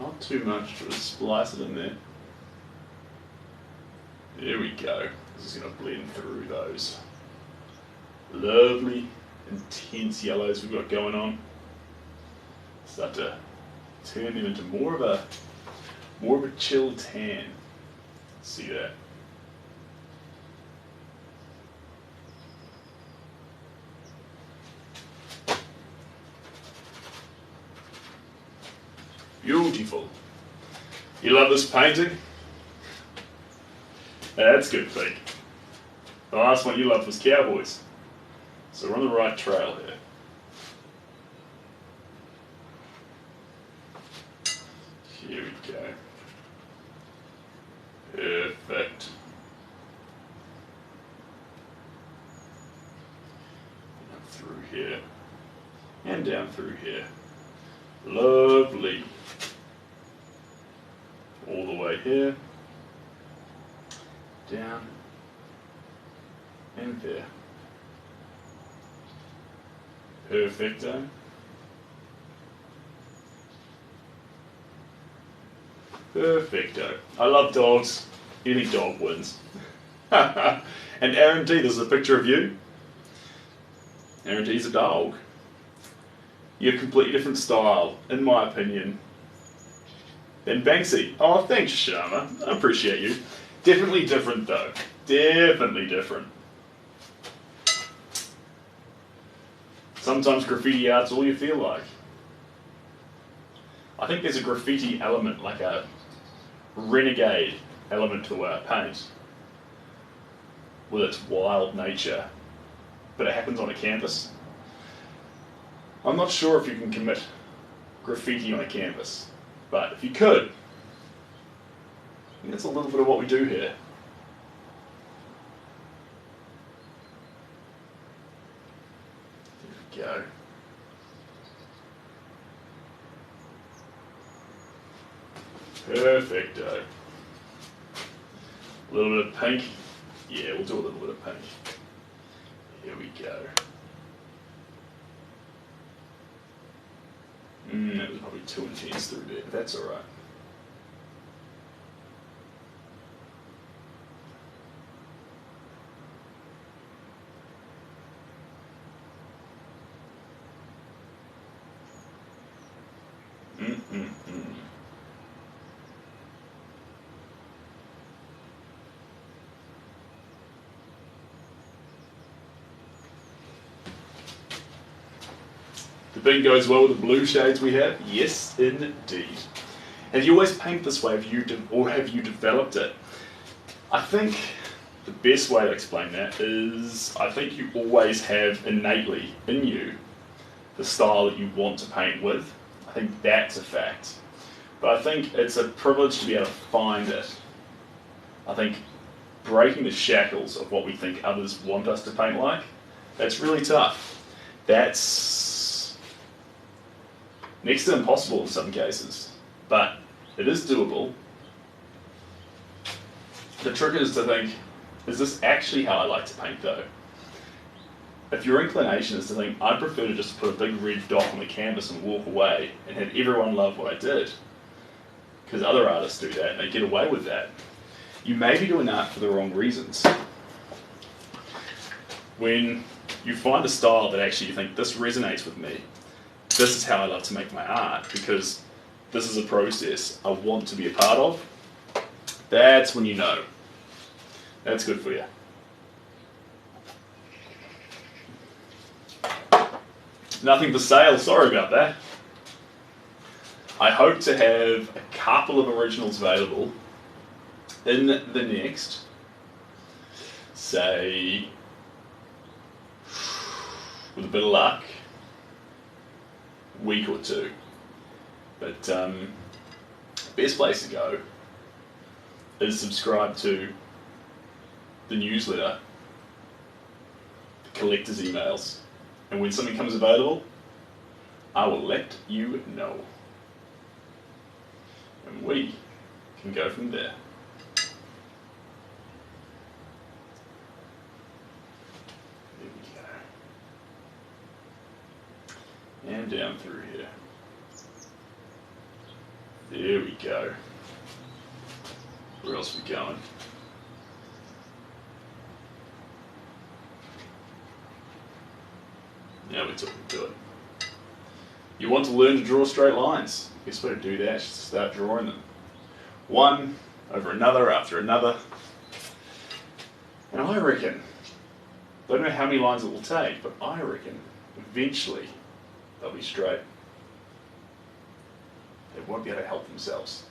Not too much, but just splice it in there. There we go. This is going to blend through those lovely, intense yellows we've got going on. Start to turn them into more of a chill tan. See that? Beautiful. You love this painting? That's good, Pete. The last one you loved was Cowboys. So we're on the right trail here. Here we go. Perfect. Down through here. And down through here. Lovely. All the way here. Down. And there. Perfecto. Perfecto. I love dogs. Any dog wins. And Aaron D, there's a picture of you. Aaron D's a dog. You have a completely different style, in my opinion, than Banksy. Oh, thanks, Sharma. I appreciate you. Definitely different, though. Definitely different. Sometimes graffiti art's all you feel like. I think there's a graffiti element, like a renegade element to our paint, with its wild nature, but it happens on a canvas. I'm not sure if you can commit graffiti on a canvas, but if you could, that's a little bit of what we do here. There we go. Perfecto. A little bit of pink. Yeah, we'll do a little bit of pink. Here we go. That was probably too intense through there, but that's alright. The pink goes well with the blue shades we have. Yes, indeed. Have you always painted this way, or have you developed it? I think the best way to explain that is I think you always have innately in you the style that you want to paint with. I think that's a fact. But I think it's a privilege to be able to find it. I think breaking the shackles of what we think others want us to paint like, that's really tough. Next to impossible in some cases, but it is doable. The trick is to think, is this actually how I like to paint though? If your inclination is to think, I'd prefer to just put a big red dot on the canvas and walk away and have everyone love what I did, because other artists do that and they get away with that, you may be doing art for the wrong reasons. When you find a style that actually you think, this resonates with me, this is how I love to make my art, because this is a process I want to be a part of, that's when you know. That's good for you. Nothing for sale, sorry about that. I hope to have a couple of originals available in the next, say, with a bit of luck, week or two. But best place to go is subscribe to the newsletter, the collector's emails, and when something comes available, I will let you know. And we can go from there. There we go. And down through here. There we go. Where else are we going? Now we're talking to it. You want to learn to draw straight lines. Best way to do that is to start drawing them. One over another after another. And I reckon, don't know how many lines it will take, but I reckon eventually they'll be straight. They won't be able to help themselves.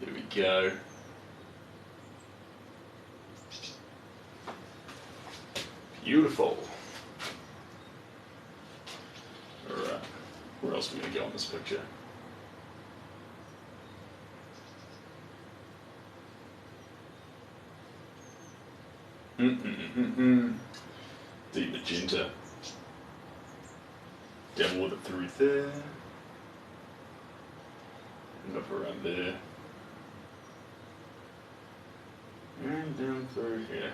There we go. Beautiful. Alright, where else are we going to go on this picture? Deep magenta. Down with it through there. And up around there. And down through here.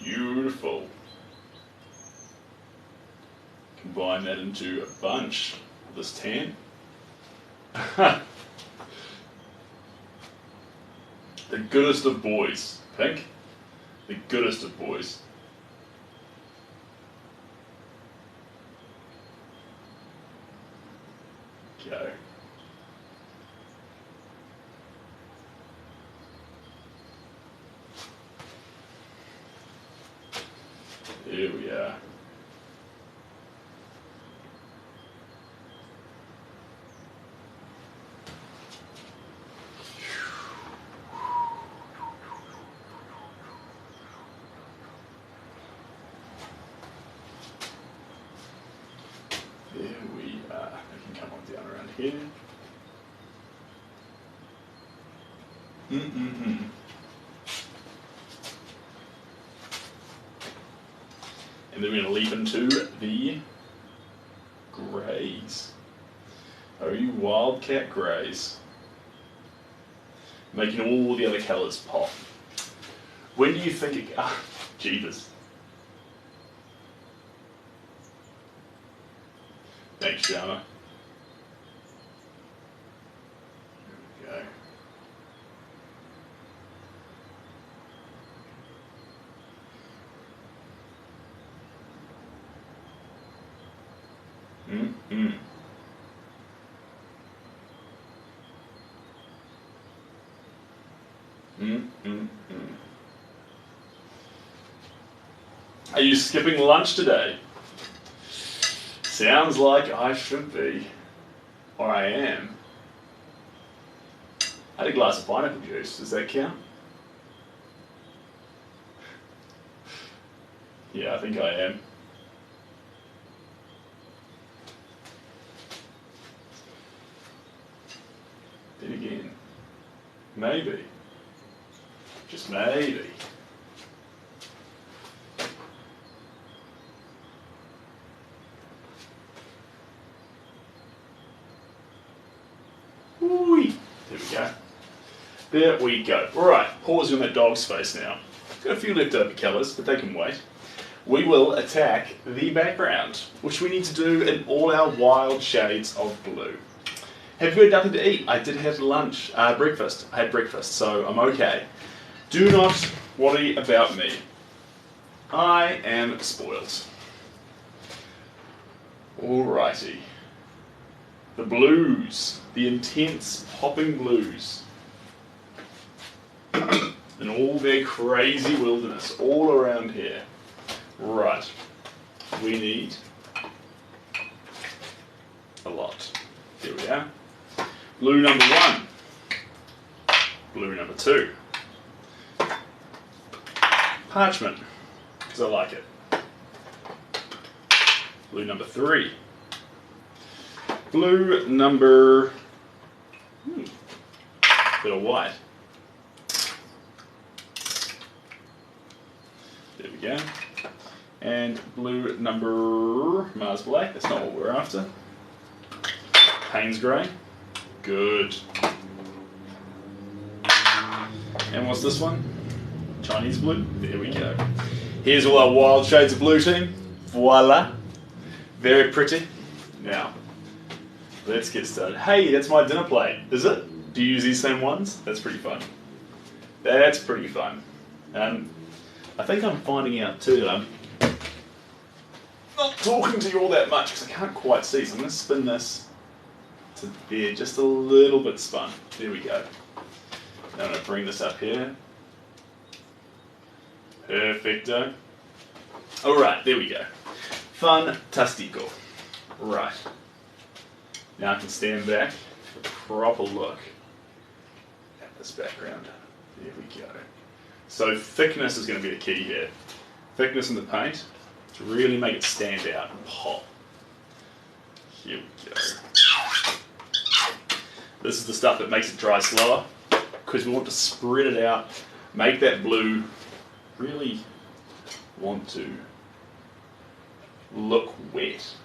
Beautiful. Combine that into a bunch of this tan. The goodest of boys, pink. The goodest of boys. Go. Here we are. There we are. I can come on down around here. And then we're going to leap into the greys. Oh, you wildcat greys. Making all the other colours pop. When do you think it... Ah, jeebus. Thanks, Shama. There we go. Are you skipping lunch today? Sounds like I should be, or I am. I had a glass of pineapple juice, does that count? Yeah, I think I am. Then again, Maybe. Just maybe. Whee! There we go. There we go. Alright, pausing on that dog's face now. Got a few leftover colours, but they can wait. We will attack the background, which we need to do in all our wild shades of blue. Have you had nothing to eat? I did have breakfast. I had breakfast, so I'm okay. Do not worry about me. I am spoilt. Alrighty. The blues. The intense popping blues. In all their crazy wilderness, all around here. Right. We need a lot. There we are. Blue number 1. Blue number 2. Parchment, because I like it. Blue number 3. Blue number... bit of white. There we go. And blue number... Mars Black, that's not what we're after. Payne's Grey. Good. And what's this one? Chinese blue. There we go. Here's all our wild shades of blue team. Voila. Very pretty. Now, let's get started. Hey, that's my dinner plate. Is it? Do you use these same ones? That's pretty fun. That's pretty fun. I think I'm finding out too that I'm not talking to you all that much because I can't quite see. So I'm going to spin this to there just a little bit spun. There we go. Now I'm going to bring this up here. Perfecto. Alright, there we go. Fantastico. Right. Now I can stand back for a proper look at this background. There we go. So thickness is going to be the key here. Thickness in the paint to really make it stand out and pop. Here we go. This is the stuff that makes it dry slower because we want to spread it out, make that blue really want to look wet.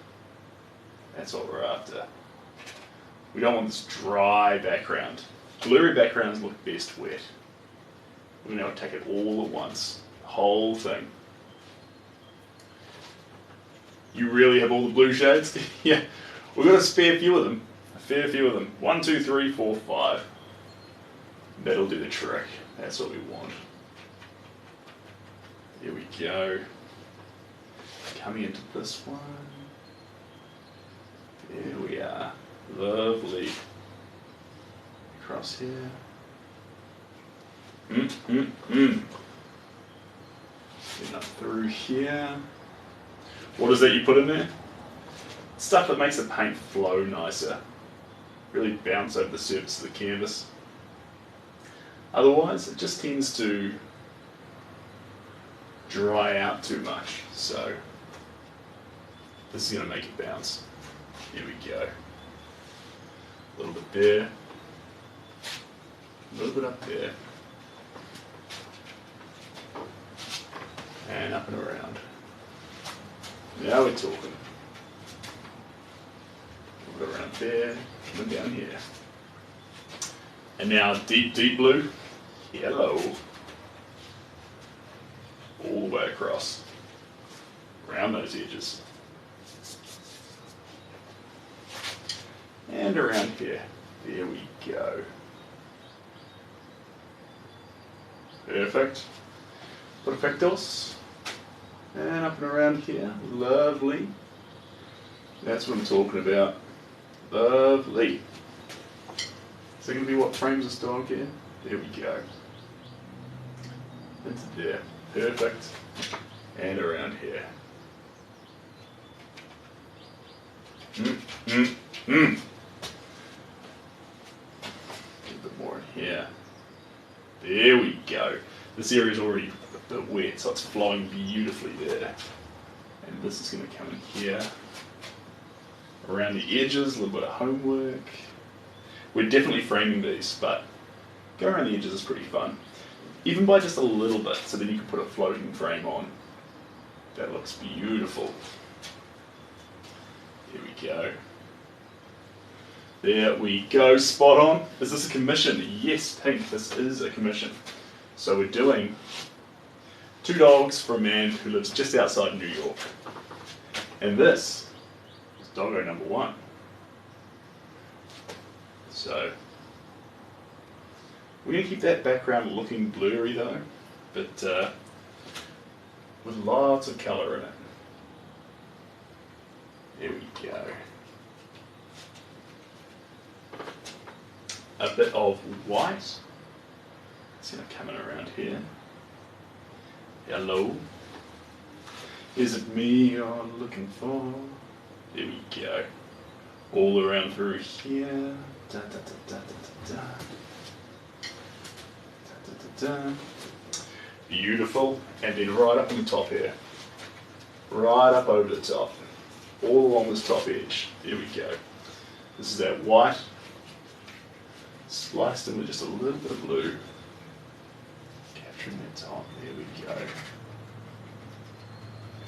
That's what we're after. We don't want this dry background. Blurry backgrounds look best wet. We're going to take it all at once. The whole thing. You really have all the blue shades? Yeah. We've got a fair few of them. A fair few of them. 1, 2, 3, 4, 5. That'll do the trick. That's what we want. Here we go. Coming into this one. There we are. Lovely. Across here. Getting up through here. What is that you put in there? Stuff that makes the paint flow nicer. Really bounce over the surface of the canvas. Otherwise, it just tends to dry out too much. So, this is going to make it bounce. Here we go. A little bit there. A little bit up there. And up and around. Now we're talking. A little bit around there, and then down here. And now deep, deep blue, yellow. All the way across. Around those edges. And around here. There we go. Perfect. Perfectos. And up and around here. Lovely. That's what I'm talking about. Lovely. Is that going to be what frames this dog here? There we go. Into there. Perfect. And around here. A little bit more in here. There we go. This area is already a bit wet, so it's flowing beautifully there. And this is going to come in here. Around the edges, a little bit of homework. We're definitely framing these, but Go around the edges is pretty fun. Even by just a little bit, so then you can put a floating frame on. That looks beautiful. Here we go. There we go, spot on. Is this a commission? Yes, Pink, this is a commission. So we're doing 2 dogs for a man who lives just outside New York. And this is Doggo number 1. So, we're going to keep that background looking blurry though, but with lots of colour in it. There we go. A bit of white. It's going to come in around here. Hello. Is it me you're looking for? There we go. All around through here. Da, da, da, da, da, da. Da, da, da, da. Beautiful. And then right up on the top here. Right up over the top. All along this top edge. There we go. This is that white. Spliced in with just a little bit of blue. Capturing that top. There we go.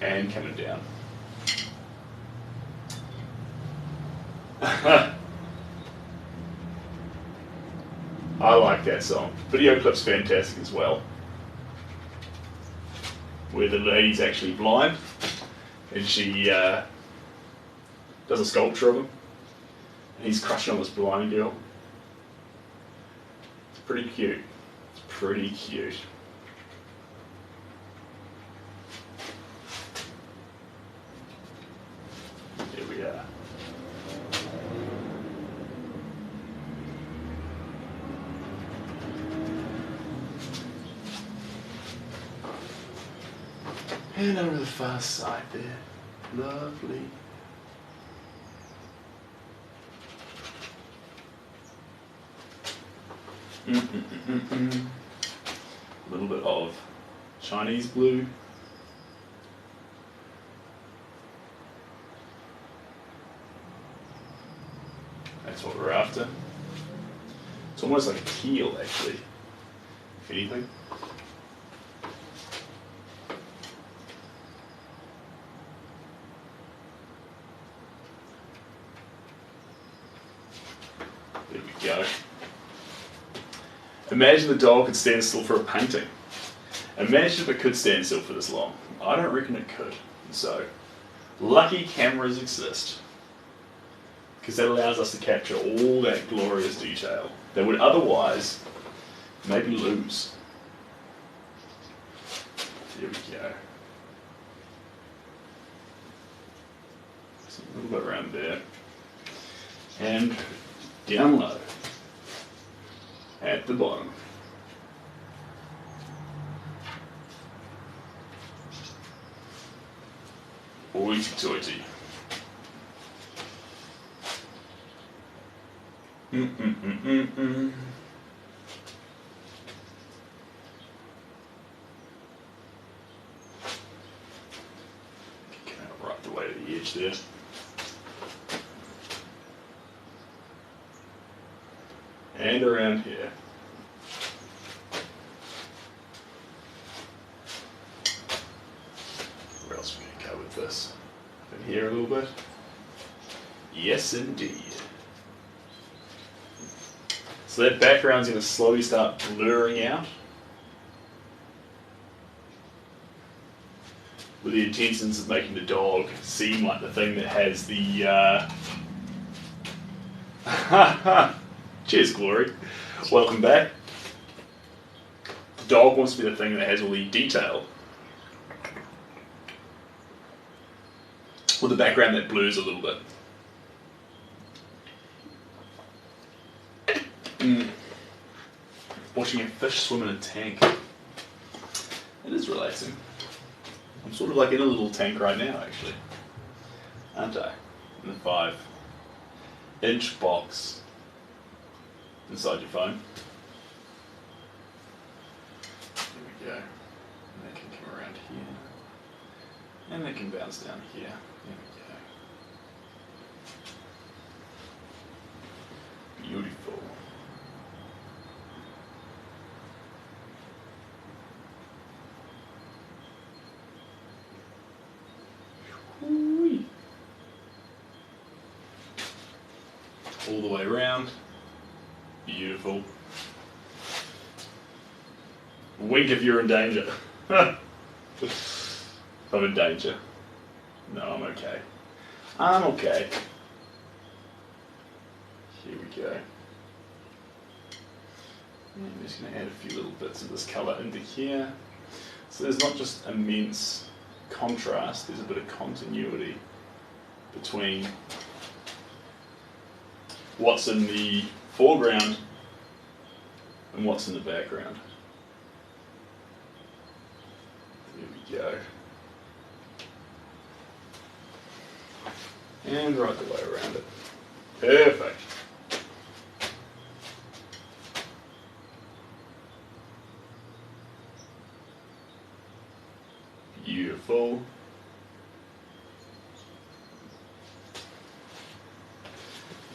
And coming down. I like that song. Video clip's fantastic as well. Where the lady's actually blind and she does a sculpture of him and he's crushing on this blind girl. It's pretty cute. It's pretty cute. Here we are. And over the far side there. Lovely. A little bit of Chinese blue. That's what we're after. It's almost like a teal actually, if anything. There we go. Imagine the dog could stand still for a painting. Imagine if it could stand still for this long. I don't reckon it could. So, lucky cameras exist. Because that allows us to capture all that glorious detail that would otherwise maybe lose. There we go. Just a little bit around there. And down low. At the bottom. Hoity-toity. Mm-mm-mm-mm-mm. Kind of right the way to the edge there. And around here. Where else are we going to go with this? Up in here a little bit. Yes, indeed. So that background's going to slowly start blurring out. With the intentions of making the dog seem like the thing that has the... Cheers, Glory. Welcome back. The dog wants to be the thing that has all the detail. With the background that blurs a little bit. Watching a fish swim in a tank. It is relaxing. I'm sort of like in a little tank right now, actually. Aren't I? In the 5-inch box inside your phone. There we go. And they can come around here. And they can bounce down here. There we go. Beautiful. all the way around. Beautiful. Wink if you're in danger. If I'm in danger. No, I'm okay. I'm okay. Here we go. And I'm just going to add a few little bits of this colour into here. So there's not just immense contrast, there's a bit of continuity between what's in the foreground and what's in the background. There we go. And right the way around it. Perfect. Beautiful.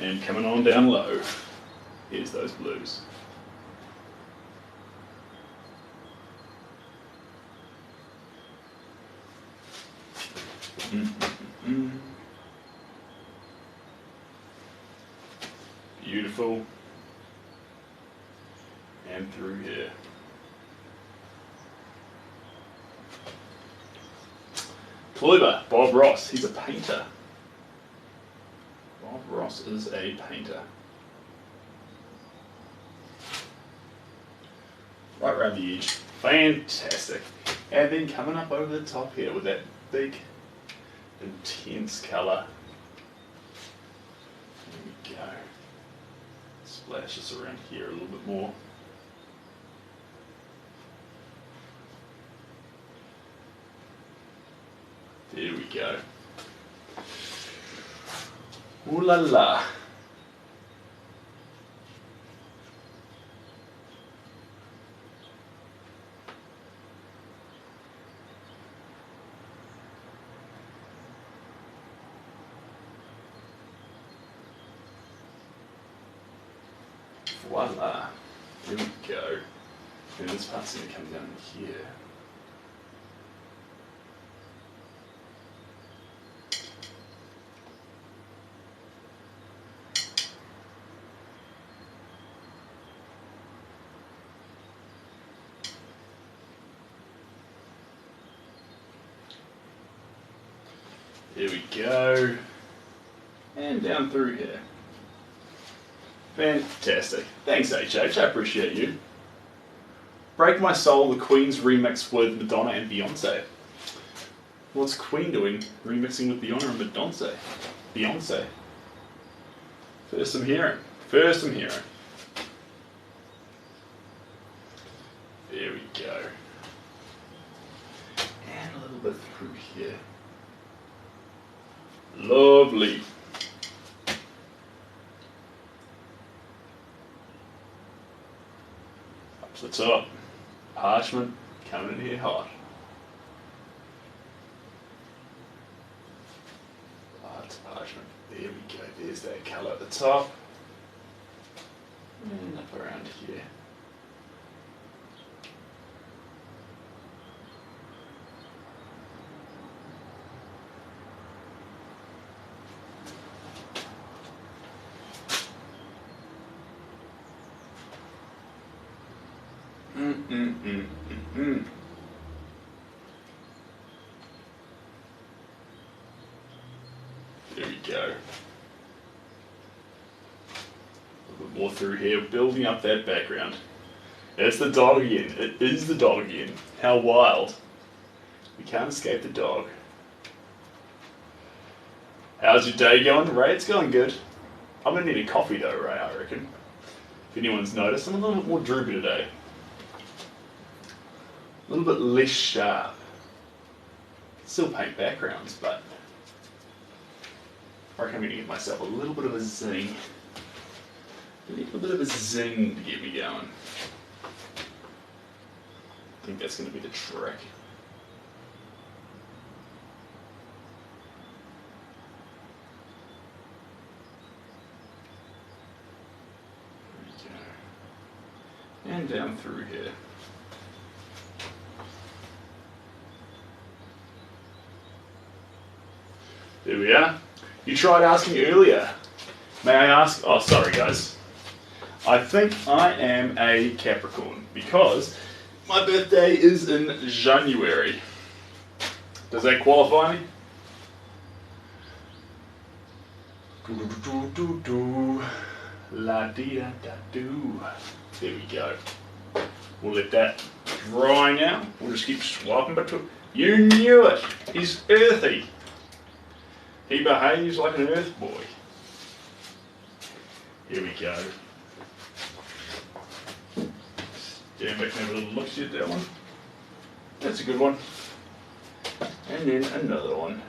And coming on down low, here's those blues. Beautiful. And through here. Kluber, Bob Ross, he's a painter. Bob Ross is a painter. Right around the edge. Fantastic. And then coming up over the top here with that big, intense colour. There we go. Splash this around here a little bit more. There we go. Ooh la la. Voila. There we go. And this part's going to come down here. There we go. And down through here. Fantastic. Thanks, HH. I appreciate you. Break My Soul, the Queen's remix with Madonna and Beyonce. What's Queen doing remixing with Beyonce and Beyonce? Beyonce. First I'm hearing. First I'm hearing. There we go. And a little bit through here. Lovely. Up to the top. Parchment coming in here hot. That's parchment. There we go. There's that colour at the top. And up around here. There we go. A little bit more through here, building up that background. It's the dog again. It is the dog again. How wild. We can't escape the dog. How's your day going, Ray? It's going good. I'm gonna need a coffee though, Ray, I reckon. If anyone's noticed, I'm a little bit more droopy today. A little bit less sharp. Still paint backgrounds, but I reckon I'm going to give myself a little bit of a zing. A little bit of a zing to get me going. I think that's going to be the trick. There we go. And down through here. There we are. You tried asking earlier, May I ask? Oh, sorry, guys. I think I am a Capricorn because my birthday is in January. Does that qualify me? La dee da da do. There we go. We'll let that dry now. We'll just keep swapping between. You knew it. He's earthy. He behaves like an earth boy. Here we go. Stand back and have a little look at that one. That's a good one. And then another one.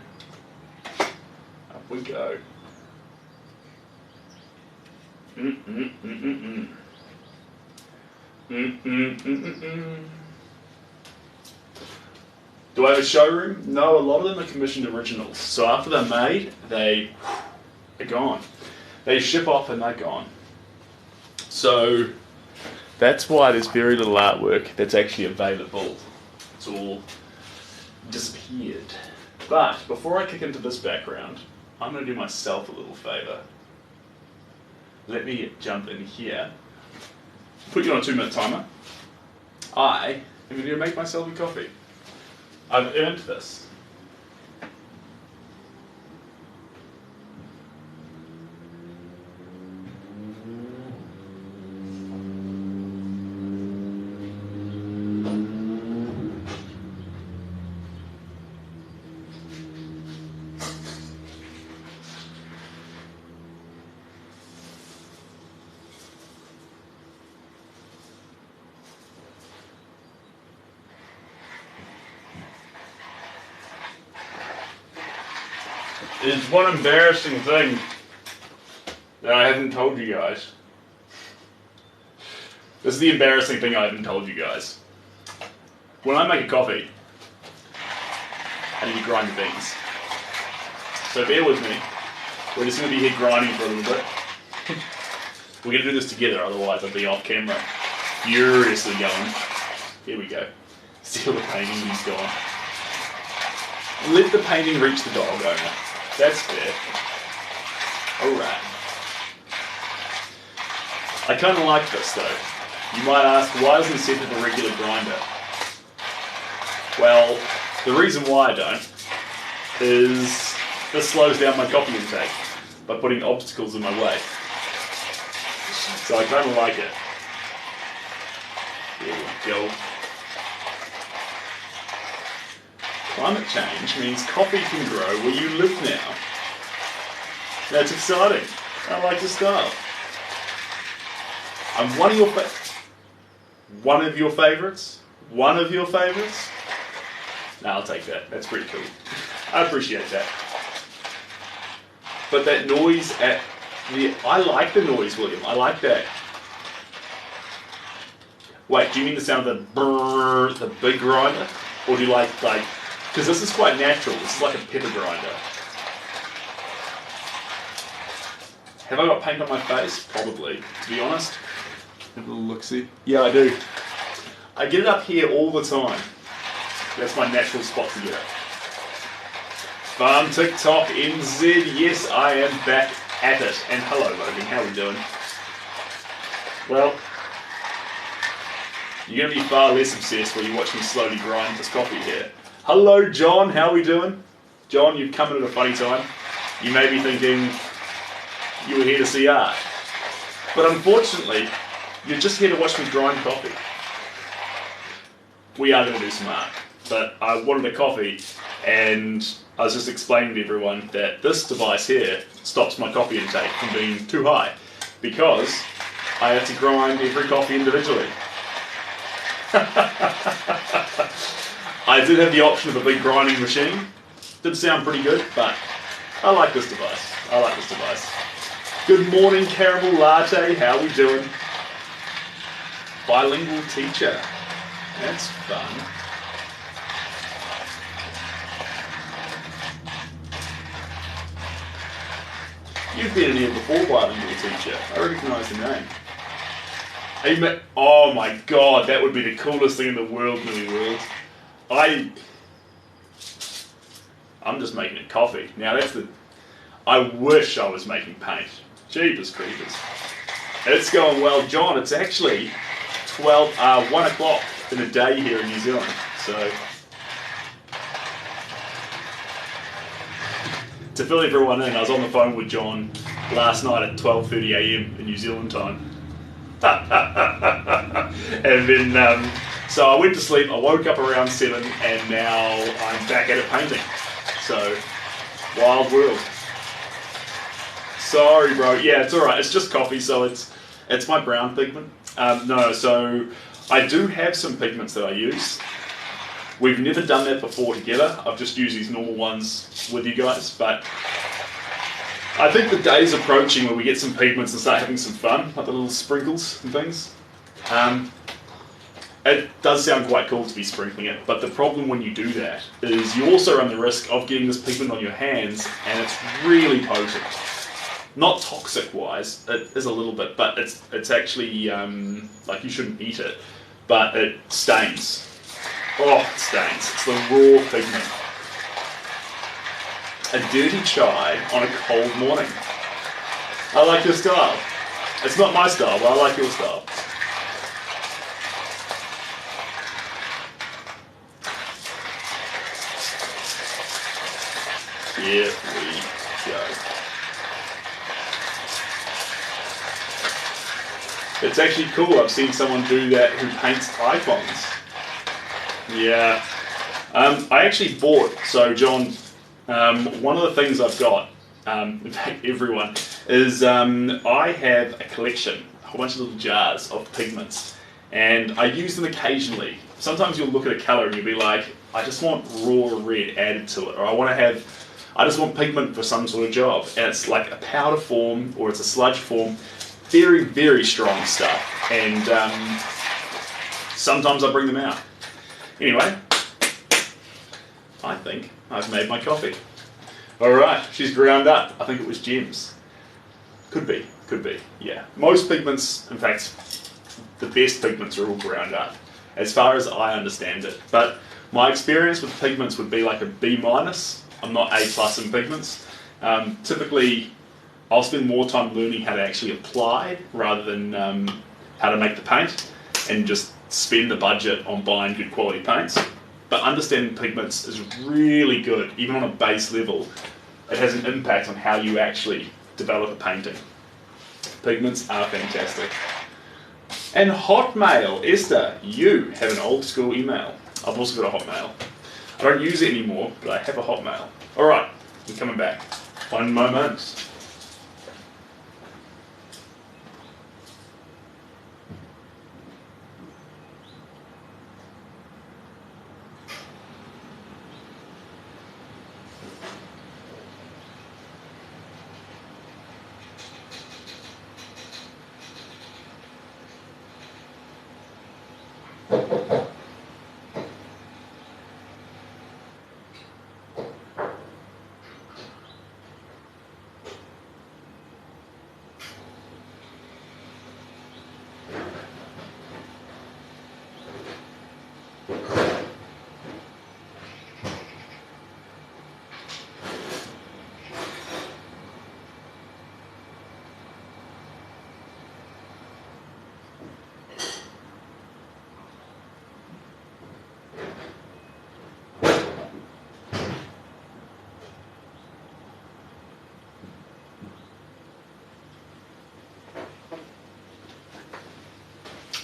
Up we go. Do I have a showroom? No, a lot of them are commissioned originals. So after they're made, they're gone. They ship off and they're gone. So that's why there's very little artwork that's actually available. It's all disappeared. But before I kick into this background, I'm going to do myself a little favour. Let me jump in here. Put you on a 2-minute timer. I am going to make myself a coffee. I've earned this. There's one embarrassing thing that I haven't told you guys. This is the embarrassing thing I haven't told you guys. When I make a coffee, I need to grind the beans. So bear with me. We're just going to be here grinding for a little bit. We're going to do this together, otherwise I'll be off camera furiously going. Here we go. See all the painting he's gone. Let the painting reach the dog owner. That's fair. Alright. I kind of like this though. You might ask, why doesn't it set with a regular grinder? Well, the reason why I don't is this slows down my coffee intake by putting obstacles in my way. So I kind of like it. There we go. Climate change means coffee can grow where you live now. That's exciting. I like the stuff. I'm one of your favorites? One of your favorites? No, I'll take that. That's pretty cool. I appreciate that. But that noise I like the noise, William. I like that. Wait, do you mean the sound of the brrr, the big grinder? Or do you like, because this is quite natural. This is like a pepper grinder. Have I got paint on my face? Probably, to be honest. Have a little look-see. Yeah, I do. I get it up here all the time. That's my natural spot to get it. Farm TikTok NZ. Yes, I am back at it. And hello, Logan. How are we doing? Well, you're going to be far less obsessed when you watch me slowly grind this coffee here. Hello, John. How are we doing? John, you've come in at a funny time. You may be thinking you were here to see art. But unfortunately, you're just here to watch me grind coffee. We are going to do some art. But I wanted a coffee, and I was just explaining to everyone that this device here stops my coffee intake from being too high, because I have to grind every coffee individually. I did have the option of a big grinding machine. Did sound pretty good, but I like this device. I like this device. Good morning, Caramel Latte. How we doing? Bilingual teacher. That's fun. You've been in here before, bilingual teacher. I recognise the name. Hey, oh my god, that would be the coolest thing in the world, Millie World. I'm just making a coffee. Now that's I wish I was making paint. Jeepers creepers. It's going well, John. It's actually 1 o'clock in the day here in New Zealand. So, to fill everyone in, I was on the phone with John last night at 12:30 a.m. in New Zealand time. And then, so I went to sleep, I woke up around 7, and now I'm back at it painting. So, wild world. Sorry, bro. Yeah, it's alright. It's just coffee, so it's my brown pigment. No, so I do have some pigments that I use. We've never done that before together. I've just used these normal ones with you guys, but I think the day's approaching where we get some pigments and start having some fun, like the little sprinkles and things. It does sound quite cool to be sprinkling it, but the problem when you do that is you also run the risk of getting this pigment on your hands, and it's really potent. Not toxic wise, it is a little bit, but it's actually, like you shouldn't eat it, but it stains. Oh, it stains. It's the raw pigment. A dirty chai on a cold morning. I like your style. It's not my style, but I like your style. Here we go. It's actually cool. I've seen someone do that who paints icons. Yeah. I actually bought, so John, one of the things I've got, in fact everyone, is I have a collection, a whole bunch of little jars of pigments, and I use them occasionally. Sometimes you'll look at a colour and you'll be like, I just want raw red added to it, or I just want pigment for some sort of job, and it's like a powder form or it's a sludge form. Very, very strong stuff, and sometimes I bring them out. Anyway, I think I've made my coffee. Alright, she's ground up. I think it was gems. Could be, yeah. Most pigments, in fact, the best pigments are all ground up, as far as I understand it. But my experience with pigments would be like a B-. I'm not A+ in pigments. Typically, I'll spend more time learning how to actually apply rather than how to make the paint, and just spend the budget on buying good quality paints. But understanding pigments is really good, even on a base level. It has an impact on how you actually develop a painting. Pigments are fantastic. And Hotmail, Esther, you have an old school email. I've also got a Hotmail. I don't use it anymore, but I have a Hotmail. Alright, I'm coming back. One moment.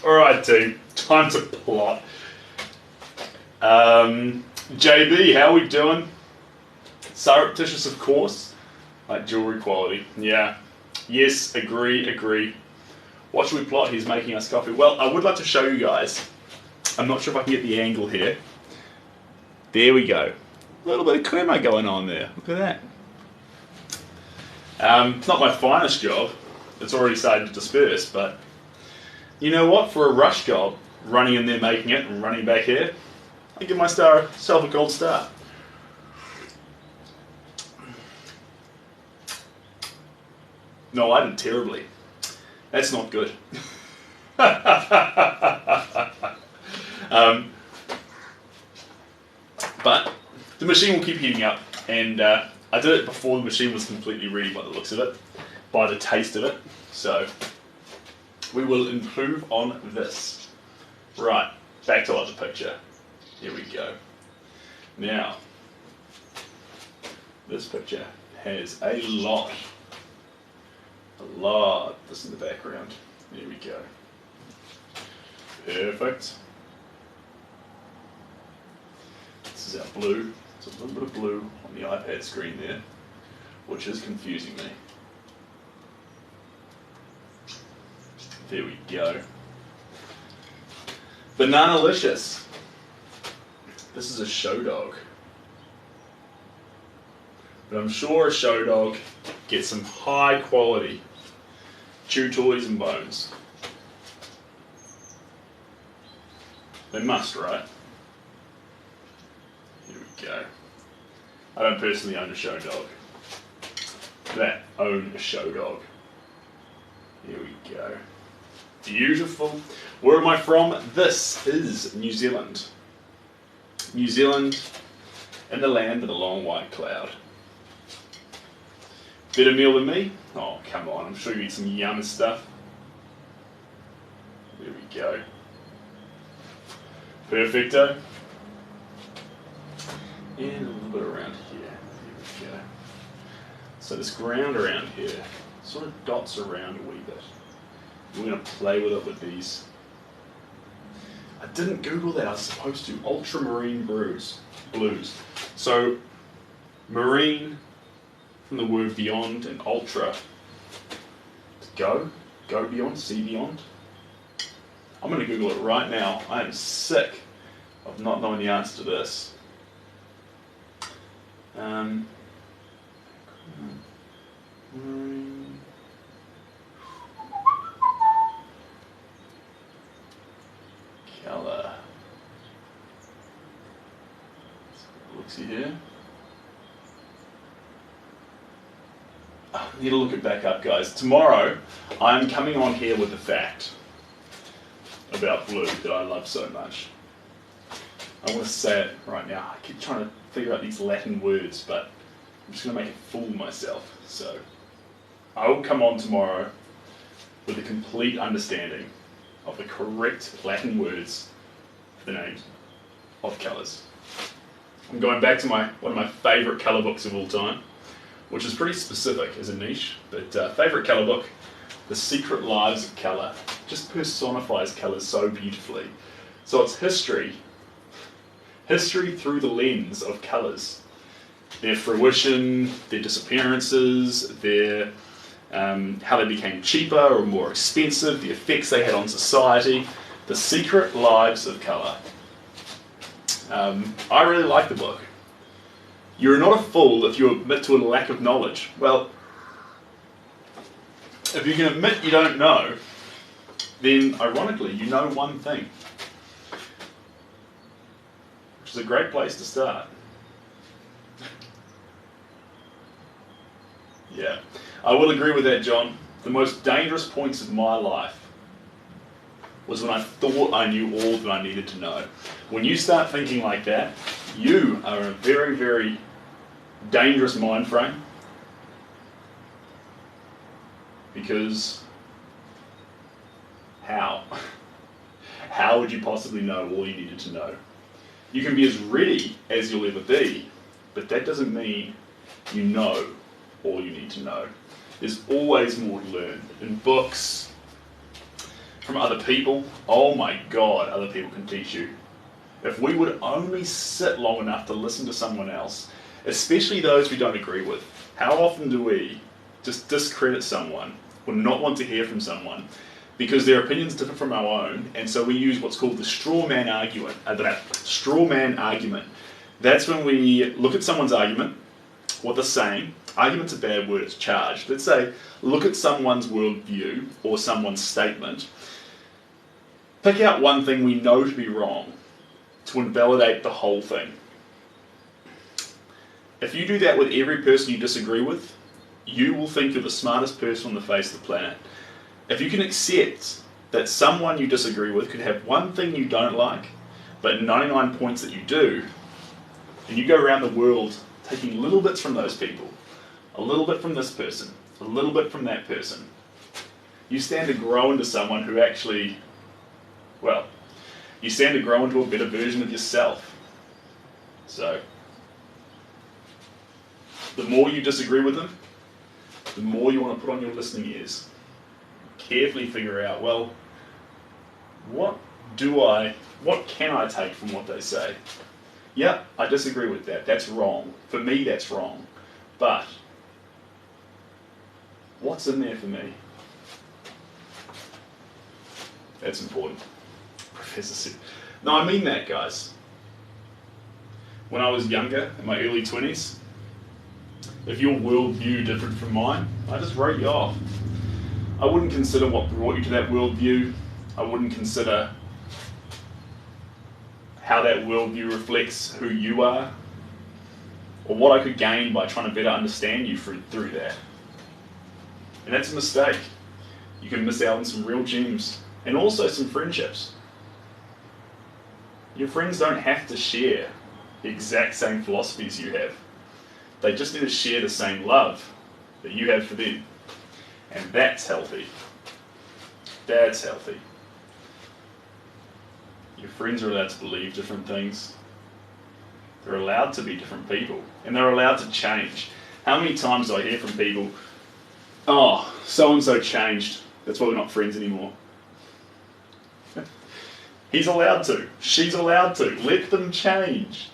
Alright team, time to plot. JB, how are we doing? Surreptitious, of course. Like jewellery quality, yeah. Yes, agree. What should we plot? He's making us coffee. Well, I would like to show you guys. I'm not sure if I can get the angle here. There we go. A little bit of crema going on there. Look at that. It's not my finest job. It's already started to disperse, but you know what? For a rush job, running in there making it and running back here, I give myself a gold star. No, I did terribly. That's not good. But the machine will keep heating up, and I did it before the machine was completely ready by the looks of it. by the taste of it. So we will improve on this. Right, back to the picture. Here we go. Now, this picture has a lot this in the background. There we go. Perfect. This is our blue. There's a little bit of blue on the iPad screen there, which is confusing me. There we go. Bananalicious. This is a show dog. But I'm sure a show dog gets some high quality chew toys and bones. They must, right? Here we go. I don't personally own a show dog. But I own a show dog. Here we go. Beautiful. Where am I from? This is New Zealand. New Zealand and the land of the long white cloud. Better meal than me? Oh, come on. I'm sure you eat some yum stuff. There we go. Perfecto. And a little bit around here. There we go. So this ground around here sort of dots around a wee bit. We're going to play with it with these. I didn't Google that. I was supposed to. Ultramarine blues. So, marine from the word beyond, and ultra. Go beyond, see beyond. I'm going to Google it right now. I am sick of not knowing the answer to this. Colour. Looksy here. I need to look it back up, guys. Tomorrow, I'm coming on here with a fact about blue that I love so much. I want to say it right now. I keep trying to figure out these Latin words, but I'm just going to make a fool of myself. So, I will come on tomorrow with a complete understanding of the correct Latin words for the names of colours. I'm going back to one of my favourite colour books of all time, which is pretty specific as a niche, but favourite colour book, The Secret Lives of Colour, just personifies colours so beautifully. So it's history through the lens of colours. Their fruition, their disappearances, their how they became cheaper or more expensive, the effects they had on society, The Secret Lives of Colour. I really like the book. You're not a fool if you admit to a lack of knowledge. Well, if you can admit you don't know, then ironically you know one thing, which is a great place to start. Yeah, I will agree with that, John. The most dangerous points of my life was when I thought I knew all that I needed to know. When you start thinking like that, you are in a very, very dangerous mind frame, because how would you possibly know all you needed to know? You can be as ready as you'll ever be, but that doesn't mean you know all you need to know. There's always more to learn in books, from other people. Oh my God, other people can teach you. If we would only sit long enough to listen to someone else, especially those we don't agree with. How often do we just discredit someone or not want to hear from someone because their opinions differ from our own, and so we use what's called the straw man argument. That's when we look at someone's argument, what they're saying. Argument's a bad word, it's charged. Let's say, look at someone's worldview or someone's statement, pick out one thing we know to be wrong to invalidate the whole thing. If you do that with every person you disagree with, you will think you're the smartest person on the face of the planet. If you can accept that someone you disagree with could have one thing you don't like, but 99 points that you do, and you go around the world taking little bits from those people, a little bit from this person, a little bit from that person, you stand to grow into someone who actually, well, you stand to grow into a better version of yourself. So, the more you disagree with them, the more you want to put on your listening ears. Carefully figure out, well, what can I take from what they say? Yeah, I disagree with that. That's wrong. For me, that's wrong. But what's in there for me? That's important. Professor said. No, I mean that, guys. When I was younger, in my early 20s, if your worldview differed from mine, I just wrote you off. I wouldn't consider what brought you to that worldview. I wouldn't consider how that worldview reflects who you are, or what I could gain by trying to better understand you through that. And that's a mistake. You can miss out on some real gems, and also some friendships. Your friends don't have to share the exact same philosophies you have. They just need to share the same love that you have for them. And that's healthy. That's healthy. Your friends are allowed to believe different things. They're allowed to be different people. And they're allowed to change. How many times do I hear from people, oh, so-and-so changed, that's why we're not friends anymore. He's allowed to. She's allowed to. Let them change.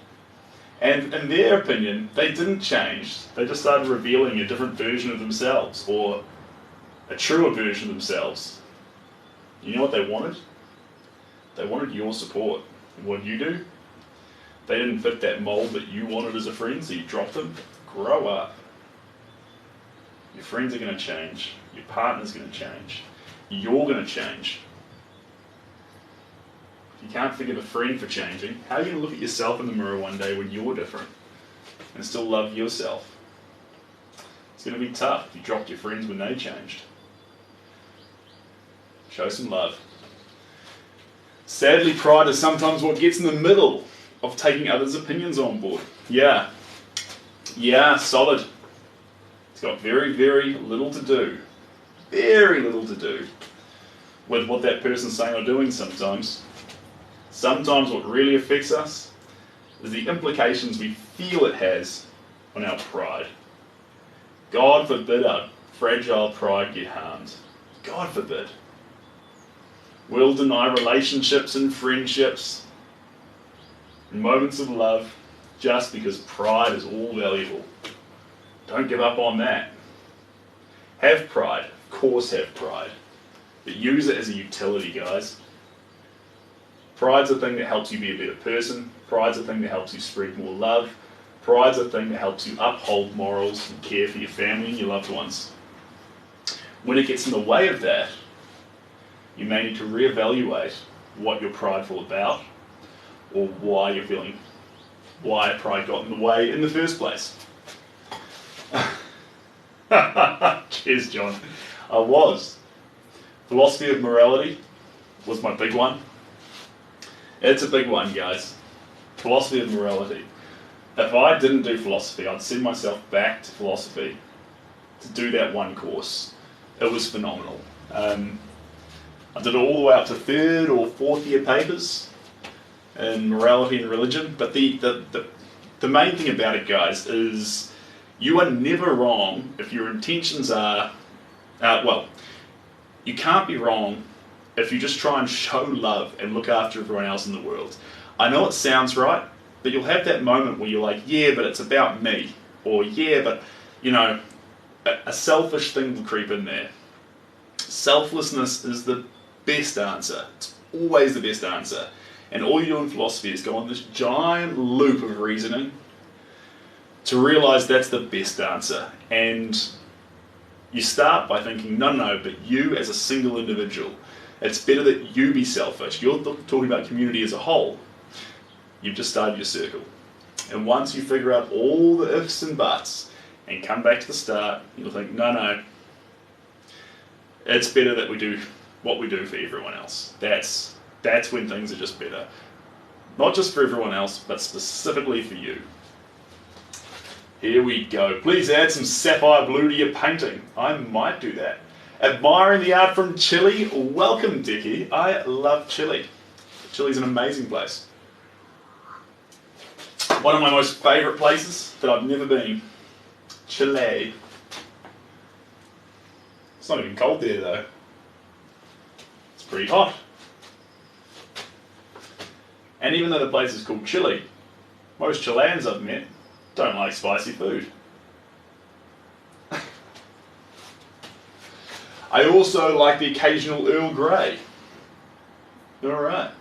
And in their opinion, they didn't change. They just started revealing a different version of themselves, or a truer version of themselves. You know what they wanted? They wanted your support. And what did you do? They didn't fit that mold that you wanted as a friend, so you dropped them. Grow up. Your friends are going to change. Your partner's going to change. You're going to change. If you can't forgive a friend for changing, how are you going to look at yourself in the mirror one day when you're different and still love yourself? It's going to be tough if you dropped your friends when they changed. Show some love. Sadly, pride is sometimes what gets in the middle of taking others' opinions on board. Yeah, solid. It's got very, very little to do. Very little to do with what that person's saying or doing sometimes. Sometimes what really affects us is the implications we feel it has on our pride. God forbid our fragile pride get harmed. God forbid. We'll deny relationships and friendships and moments of love just because pride is all valuable. Don't give up on that. Have pride. Of course have pride. But use it as a utility, guys. Pride's a thing that helps you be a better person. Pride's a thing that helps you spread more love. Pride's a thing that helps you uphold morals and care for your family and your loved ones. When it gets in the way of that, you may need to reevaluate what you're prideful about, or why pride got in the way in the first place. Cheers, John. I was. Philosophy of morality was my big one. It's a big one, guys. Philosophy of morality. If I didn't do philosophy, I'd send myself back to philosophy to do that one course. It was phenomenal. I did it all the way up to 3rd or 4th year papers in morality and religion. But the main thing about it, guys, is you are never wrong if your intentions are, you can't be wrong if you just try and show love and look after everyone else in the world. I know it sounds right, but you'll have that moment where you're like, yeah, but it's about me. Or, yeah, but, a selfish thing will creep in there. Selflessness is the best answer. It's always the best answer. And all you do in philosophy is go on this giant loop of reasoning to realize that's the best answer. And you start by thinking, no, but you as a single individual, it's better that you be selfish. You're talking about community as a whole. You've just started your circle. And once you figure out all the ifs and buts and come back to the start, you'll think, no, it's better that we do what we do for everyone else. That's when things are just better. Not just for everyone else, but specifically for you. Here we go. Please add some sapphire blue to your painting. I might do that. Admiring the art from Chile. Welcome, Dickie. I love Chile. Chile's an amazing place. One of my most favourite places that I've never been. Chile. It's not even cold there though. It's pretty hot. And even though the place is called Chile, most Chileans I've met don't like spicy food. I also like the occasional Earl Grey. Alright.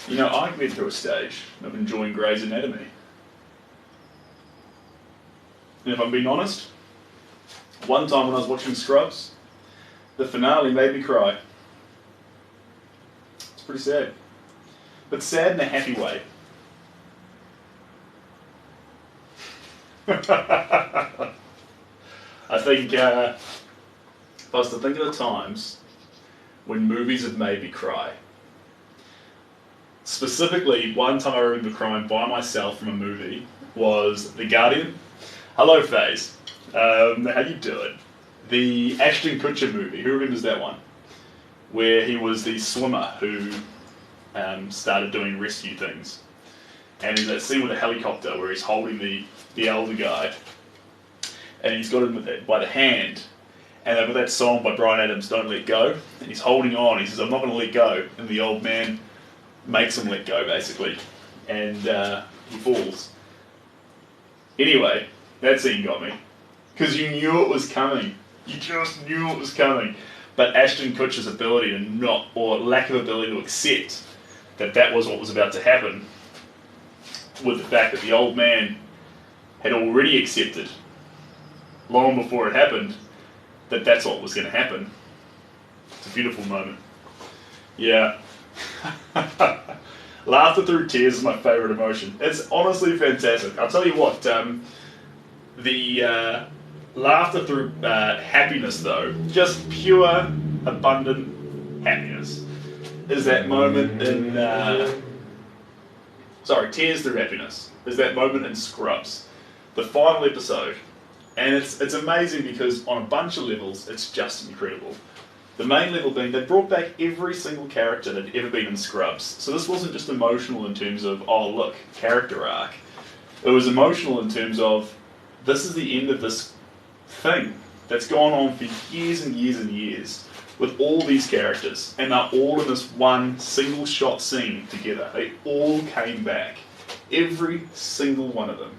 You know, I went through a stage of enjoying Grey's Anatomy. And if I'm being honest, one time when I was watching Scrubs, the finale made me cry. It's pretty sad. But sad in a happy way. I think if I was to think of the times when movies have made me cry, specifically one time I remember crying by myself from a movie was The Guardian. Hello, Faze. How you doing? The Ashton Kutcher movie. Who remembers that one? Where he was the swimmer who started doing rescue things. And there's that scene with a helicopter where he's holding the elder guy, and he's got him by the hand, and they've got that song by Bryan Adams, Don't Let Go, and he's holding on, he says, I'm not going to let go, and the old man makes him let go, basically, and he falls. Anyway, that scene got me, because you knew it was coming, you just knew it was coming, but Ashton Kutcher's ability to not, or lack of ability to accept that that was what was about to happen, with the fact that the old man had already accepted, long before it happened, that that's what was going to happen. It's a beautiful moment. Yeah. Laughter through tears is my favourite emotion. It's honestly fantastic. I'll tell you what, the laughter through happiness though, just pure, abundant happiness, is that moment in... tears through happiness is that moment in Scrubs, the final episode, and it's amazing because on a bunch of levels it's just incredible. The main level being they brought back every single character that had ever been in Scrubs, so this wasn't just emotional in terms of, oh look, character arc. It was emotional in terms of, this is the end of this thing that's gone on for years and years and years with all these characters, and they're all in this one single shot scene together. They all came back, every single one of them,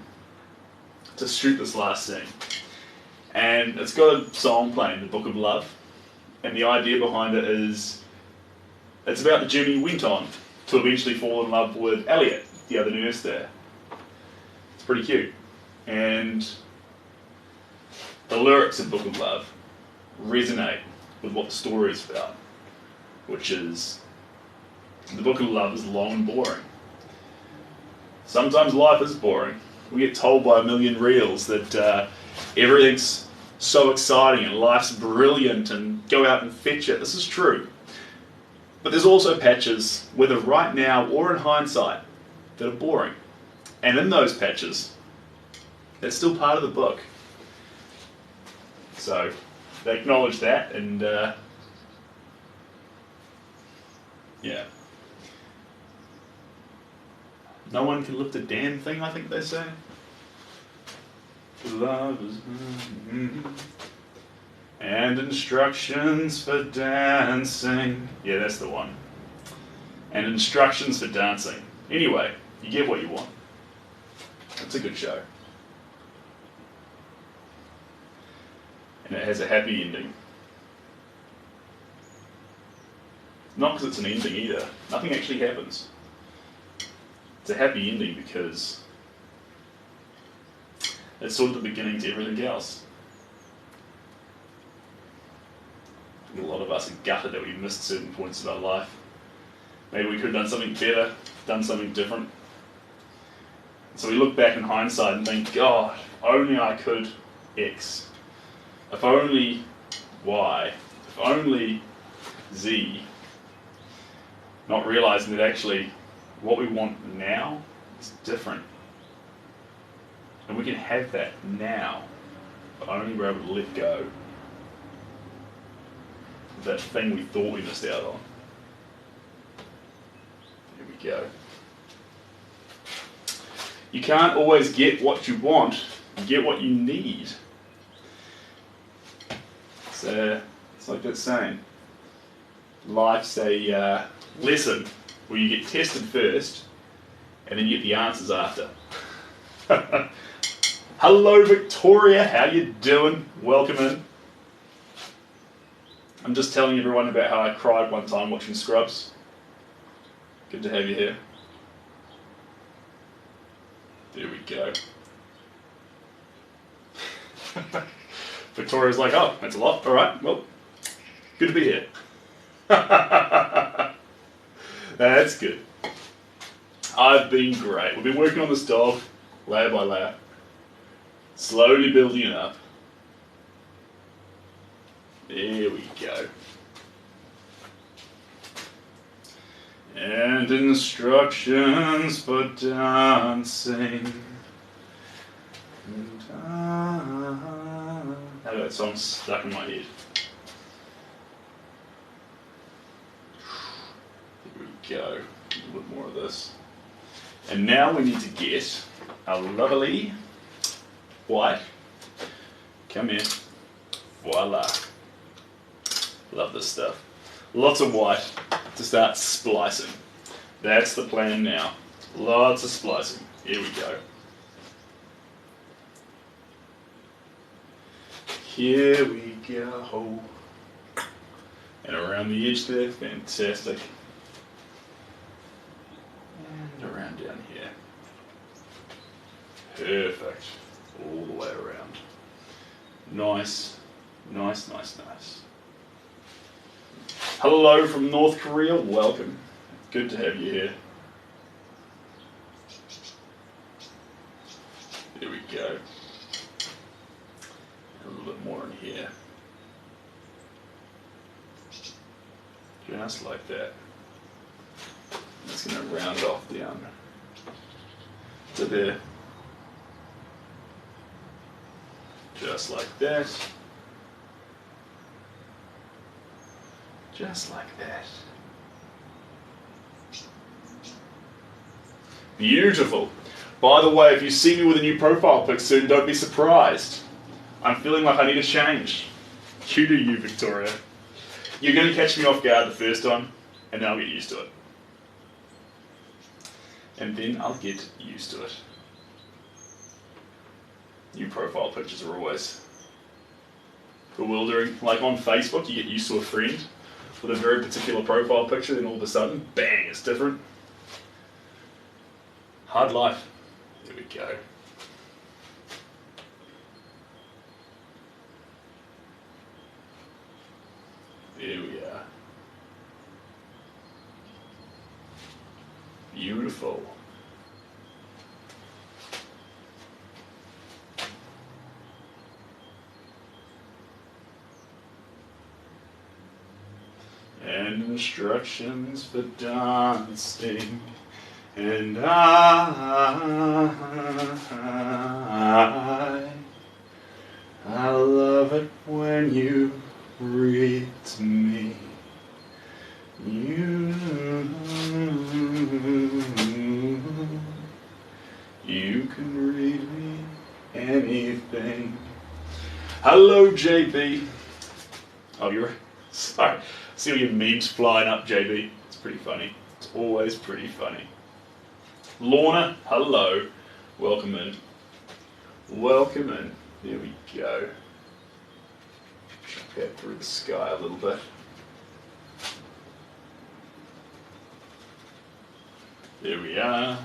to shoot this last scene. And it's got a song playing, The Book of Love, and the idea behind it is, it's about the journey he went on to eventually fall in love with Elliot, the other nurse there. It's pretty cute. And the lyrics of Book of Love resonate with what the story is about, which is, the Book of Love is long and boring. Sometimes life is boring. We get told by a million reels that everything's so exciting and life's brilliant and go out and fetch it. This is true. But there's also patches, whether right now or in hindsight, that are boring. And in those patches, that's still part of the book. So, they acknowledge that, and yeah. No one can lift a damn thing, I think they say. Love is... And instructions for dancing. Yeah, that's the one. And instructions for dancing. Anyway, you get what you want. It's a good show. And it has a happy ending. Not because it's an ending either. Nothing actually happens. It's a happy ending because it's sort of the beginning to everything else. I think a lot of us are gutted that we missed certain points of our life. Maybe we could have done something better, done something different. So we look back in hindsight and think, God, if only I could X. If only Y. If only Z. Not realizing that actually what we want now is different. And we can have that now, but only we're able to let go of that thing we thought we missed out on. There we go. You can't always get what you want, you get what you need. So it's like that saying, life's a lesson where you get tested first and then you get the answers after. Hello Victoria, how you doing? Welcome in. I'm just telling everyone about how I cried one time watching Scrubs. Good to have you here. There we go. Victoria's like, oh, that's a lot. All right, well, good to be here. That's good. I've been great. We've been working on this dog, layer by layer, slowly building it up. There we go. And instructions for dancing. How that song's stuck in my head. Here we go. A little bit more of this. And now we need to get a lovely white. Come in. Voila. Love this stuff. Lots of white to start splicing. That's the plan now. Lots of splicing. Here we go. Here we go. And around the edge there, fantastic. And around down here. Perfect. All the way around. Nice, nice, nice, nice. Hello from North Korea, welcome. Good to have you here. There we go. A little bit more in here. Just like that. It's going to round off down to there. Just like that. Just like that. Beautiful. By the way, if you see me with a new profile pic soon, don't be surprised. I'm feeling like I need a change. You do you, Victoria. You're going to catch me off guard the first time, and then I'll get used to it. And then I'll get used to it. New profile pictures are always bewildering. Like on Facebook, you get used to a friend with a very particular profile picture, then all of a sudden, bang, it's different. Hard life. There we go. There we are. Beautiful. And instructions for dancing, and I love it when you read to me. You can read me anything. Hello, JB. Oh, you're sorry. See all your memes flying up, JB. It's pretty funny. It's always pretty funny. Lorna, hello. Welcome in. Welcome in. There we go. Chuck that through the sky a little bit. There we are.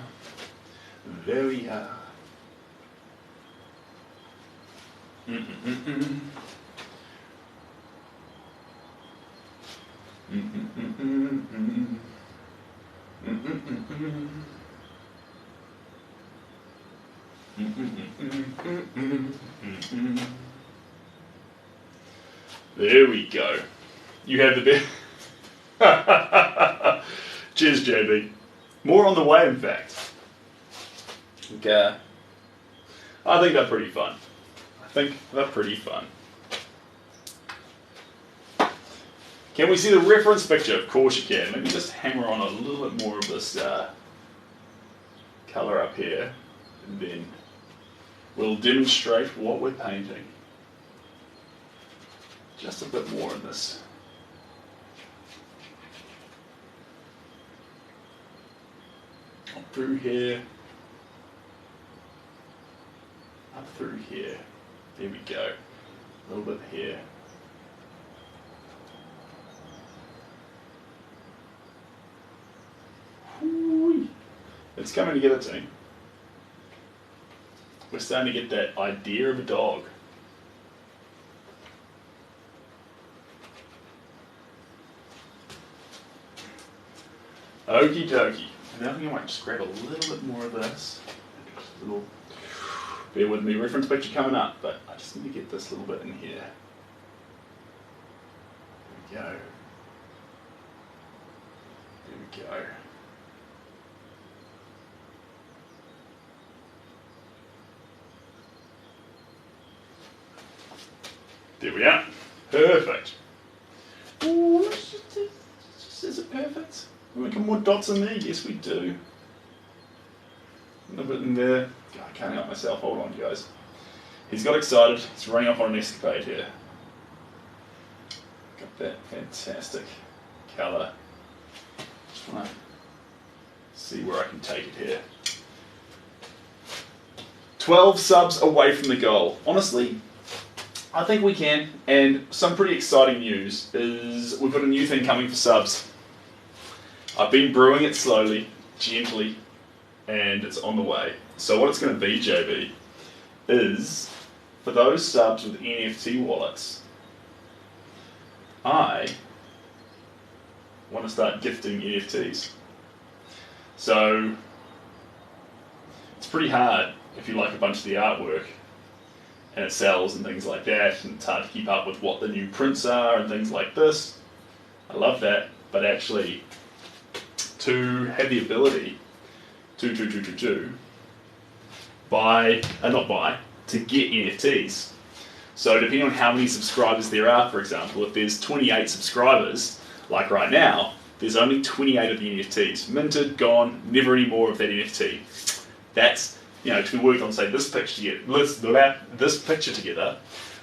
There we are. Mm-mm-mm-mm. There we go. You have the best. Cheers, JB. More on the way, in fact. Okay. I think they're pretty fun. I think they're pretty fun. Can we see the reference picture? Of course you can. Let me just hammer on a little bit more of this colour up here, and then we'll demonstrate what we're painting. Just a bit more in this. Up through here. Up through here. There we go. A little bit here. It's coming together, team. We're starting to get that idea of a dog. Okie dokie. And I think I might just grab a little bit more of this. Just a little, bear with me, reference picture coming up, but I just need to get this little bit in here. There we go. There we go. There we are. Perfect. Ooh, is it perfect? We want more dots in there? Yes, we do. A little bit in there. God, I can't help myself. Hold on, guys. He's got excited. He's running off on an escapade here. Got that fantastic colour. Just want to see where I can take it here. 12 subs away from the goal. Honestly, I think we can, and some pretty exciting news is we've got a new thing coming for subs. I've been brewing it slowly, gently, and it's on the way. So what it's going to be, JB, is for those subs with NFT wallets, I want to start gifting NFTs. So it's pretty hard if you like a bunch of the artwork and it sells and things like that, and it's hard to keep up with what the new prints are and things like this. I love that, but actually to have the ability to get NFTs. So depending on how many subscribers there are, for example, if there's 28 subscribers, like right now, there's only 28 of the NFTs. Minted, gone, never any more of that NFT. That's, you know, if we worked on, say, this picture together,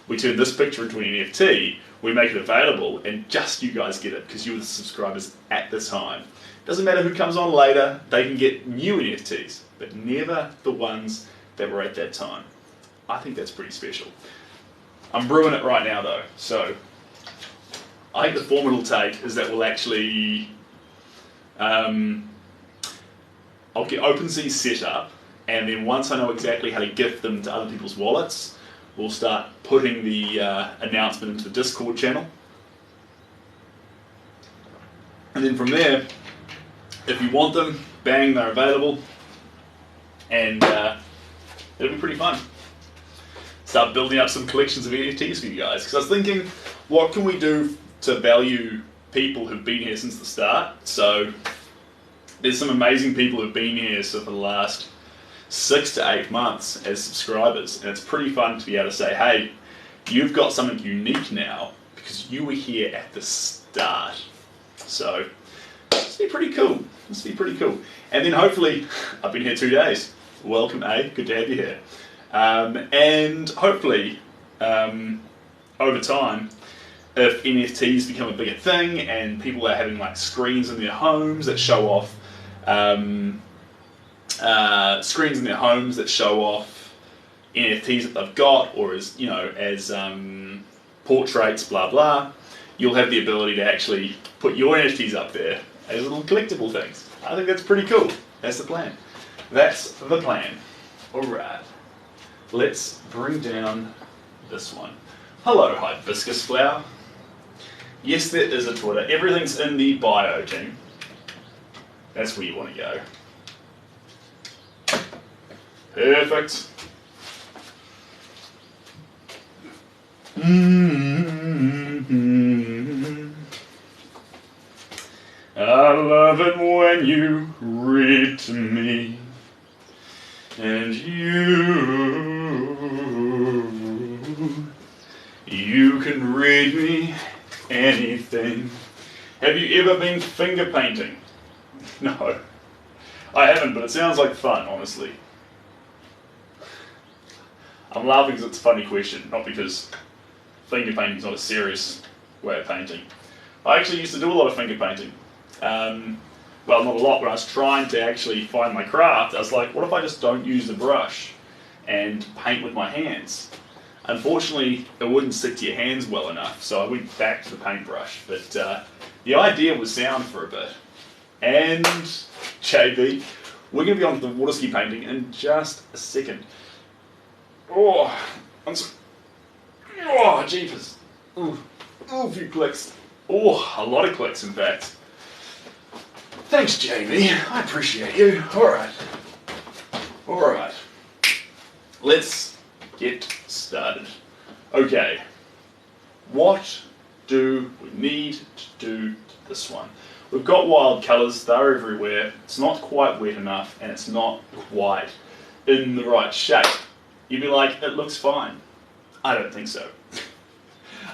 we turn this picture into an NFT, we make it available, and just you guys get it, because you were the subscribers at the time. Doesn't matter who comes on later, they can get new NFTs, but never the ones that were at that time. I think that's pretty special. I'm brewing it right now though, so I think the form it'll take is that we'll actually, I'll get OpenSea set up, and then once I know exactly how to gift them to other people's wallets, we'll start putting the announcement into the Discord channel. And then from there, if you want them, bang, they're available, and it'll be pretty fun. Start building up some collections of NFTs for you guys, because I was thinking, what can we do to value people who've been here since the start? So there's some amazing people who've been here for the last 6 to 8 months as subscribers, and it's pretty fun to be able to say, hey, you've got something unique now because you were here at the start. So this will be pretty cool. This will be pretty cool. And then hopefully, I've been here 2 days. Welcome, good to have you here. And hopefully, over time, if NFTs become a bigger thing and people are having like screens in their homes that show off NFTs that they've got, or as, you know, as portraits, blah blah, you'll have the ability to actually put your NFTs up there as little collectible things. I think that's pretty cool. That's the plan. That's the plan. Alright. Let's bring down this one. Hello, hibiscus flower. Yes, there is a Twitter. Everything's in the bio, team. That's where you want to go. Perfect. I love it when you read to me, and you read me anything. Have you ever been finger painting? No, I haven't, but it sounds like fun, honestly. I'm laughing because it's a funny question, not because finger painting is not a serious way of painting. I actually used to do a lot of finger painting. Well, not a lot, but I was trying to actually find my craft. I was like, what if I just don't use the brush and paint with my hands? Unfortunately, it wouldn't stick to your hands well enough, so I went back to the paintbrush. But the idea was sound for a bit. And JB, we're going to be on to the water ski painting in just a second. Oh, jeepers. Ooh, a few clicks. Oh, a lot of clicks, in fact. Thanks, Jamie. I appreciate you. All right. Let's get started. Okay. What do we need to do to this one? We've got wild colours. They're everywhere. It's not quite wet enough, and it's not quite in the right shape. You'd be like, it looks fine. I don't think so.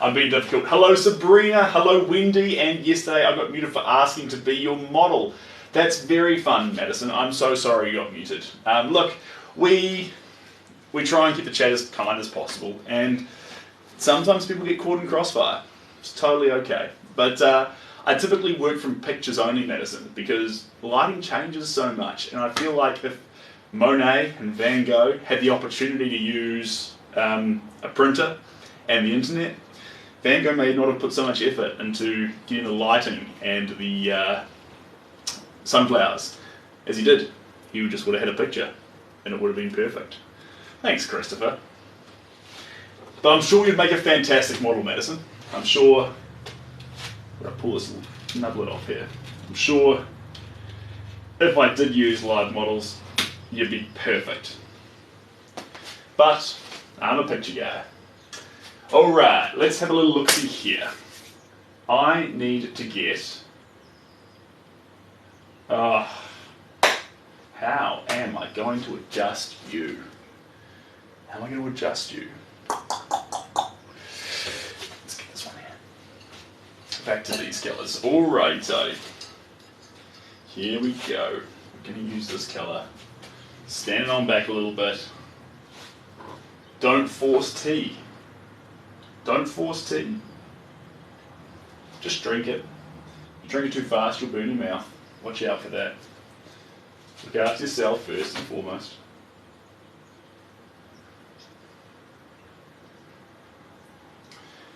I'm being difficult. Hello Sabrina, hello Wendy, and yesterday I got muted for asking to be your model. That's very fun, Madison. I'm so sorry you got muted. Look, we try and keep the chat as kind as possible, and sometimes people get caught in crossfire. It's totally okay. But I typically work from pictures only, Madison, because lighting changes so much, and I feel like if Monet and Van Gogh had the opportunity to use a printer and the internet, Van Gogh may not have put so much effort into getting the lighting and the sunflowers as he did. He just would have had a picture and it would have been perfect. Thanks, Christopher. But I'm sure you'd make a fantastic model, Madison. I'm sure. I'll pull this nublet off here. I'm sure if I did use live models, you'd be perfect. But I'm a picture guy. Alright, let's have a little look-see here. I need to get... how am I going to adjust you? How am I going to adjust you? Let's get this one here. Back to these colours. Alrighty. Here we go. We're going to use this colour. Stand it on back a little bit. Don't force tea. Don't force tea. Just drink it. If you drink it too fast, you'll burn your mouth. Watch out for that. Look after yourself first and foremost.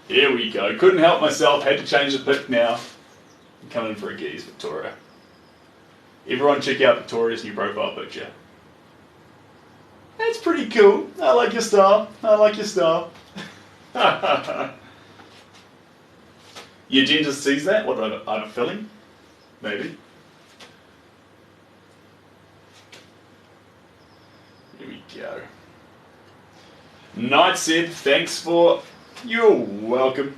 Here we go. Couldn't help myself. Had to change the pic now. I'm coming in for a geese, Victoria. Everyone check out Victoria's new profile picture. That's pretty cool. I like your style. I like your style. Your dentist sees that? What, I'm a filling? Maybe. Here we go. Night Seb, thanks for... You're welcome.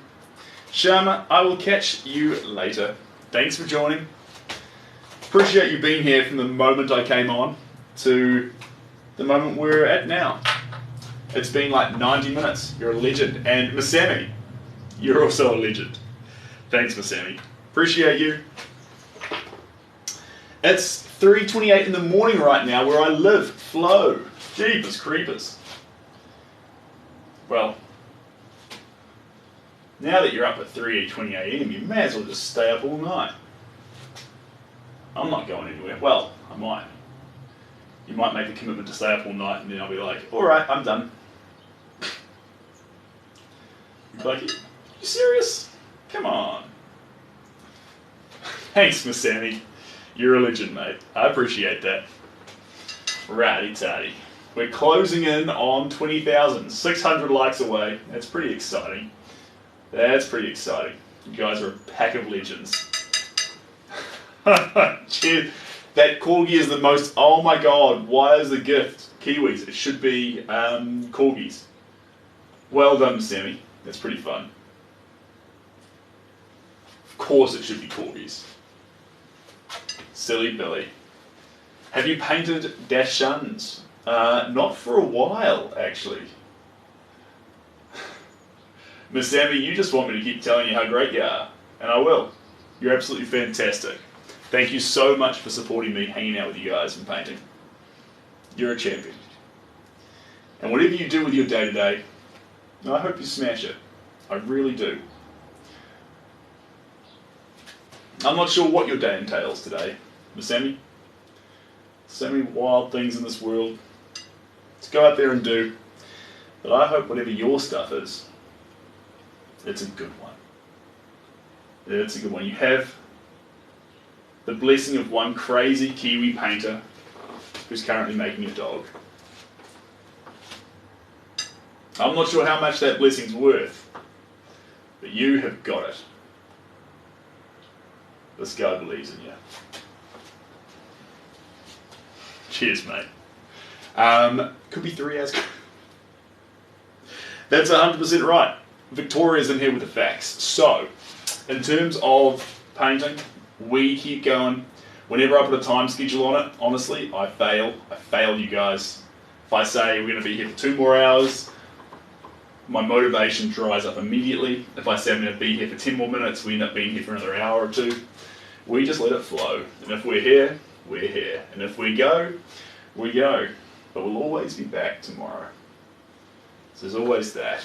Sharma, I will catch you later. Thanks for joining. Appreciate you being here from the moment I came on to the moment we're at now. It's been like 90 minutes. You're a legend. And Masami, you're also a legend. Thanks, Masami. Appreciate you. It's 3:28 in the morning right now where I live. Flow. Jeepers creepers. Well, now that you're up at 3:20 AM, you may as well just stay up all night. I'm not going anywhere. Well, I might. You might make a commitment to stay up all night and then I'll be like, alright, I'm done. You'd be like, you serious? Come on. Thanks, Miss Sammy. You're a legend, mate. I appreciate that. Righty-tighty. We're closing in on 20,000. 600 likes away. That's pretty exciting. That's pretty exciting. You guys are a pack of legends. Cheers. That corgi is the most... Oh my god, why is the gift Kiwis? It should be corgis. Well done, Sammy. That's pretty fun. Of course it should be corgis. Silly Billy. Have you painted Dashuns? Not for a while, actually. Miss Sammy, you just want me to keep telling you how great you are, and I will. You're absolutely fantastic. Thank you so much for supporting me, hanging out with you guys and painting. You're a champion. And whatever you do with your day-to-day, I hope you smash it. I really do. I'm not sure what your day entails today, Miss Sammy. So many wild things in this world. Let's go out there and do. But I hope whatever your stuff is, it's a good one. It's a good one. You have the blessing of one crazy Kiwi painter who's currently making a dog. I'm not sure how much that blessing's worth, but you have got it. This guy believes in you. Cheers, mate. Could be 3 hours. That's 100% right. Victoria's in here with the facts. So, in terms of painting, we keep going. Whenever I put a time schedule on it, honestly, I fail. I fail you guys. If I say we're going to be here for 2 more hours, my motivation dries up immediately. If I say I'm going to be here for 10 more minutes, we end up being here for another hour or 2. We just let it flow. And if we're here, we're here. And if we go, we go. But we'll always be back tomorrow. So there's always that.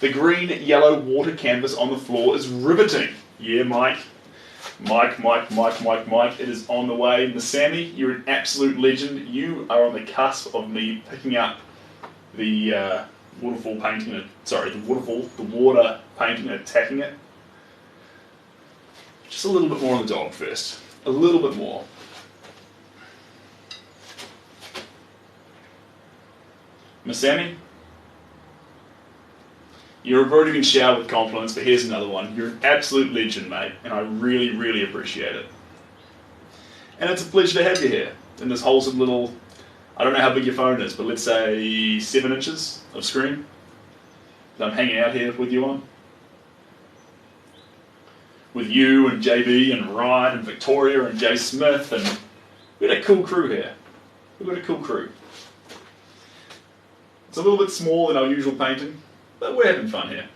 The green-yellow water canvas on the floor is riveting. Yeah, Mike. Mike. It is on the way. Miss Sammy, you're an absolute legend. You are on the cusp of me picking up the waterfall painting. The water painting and attacking it. Just a little bit more on the dog first. A little bit more. Miss Sammy, you've already been showered with compliments, but here's another one. You're an absolute legend, mate, and I really, really appreciate it. And it's a pleasure to have you here in this wholesome little, I don't know how big your phone is, but let's say 7 inches of screen that I'm hanging out here with you on. With you and JB and Ryan and Victoria and Jay Smith, and we've got a cool crew here. We've got a cool crew. It's a little bit smaller than our usual painting, but we're having fun here.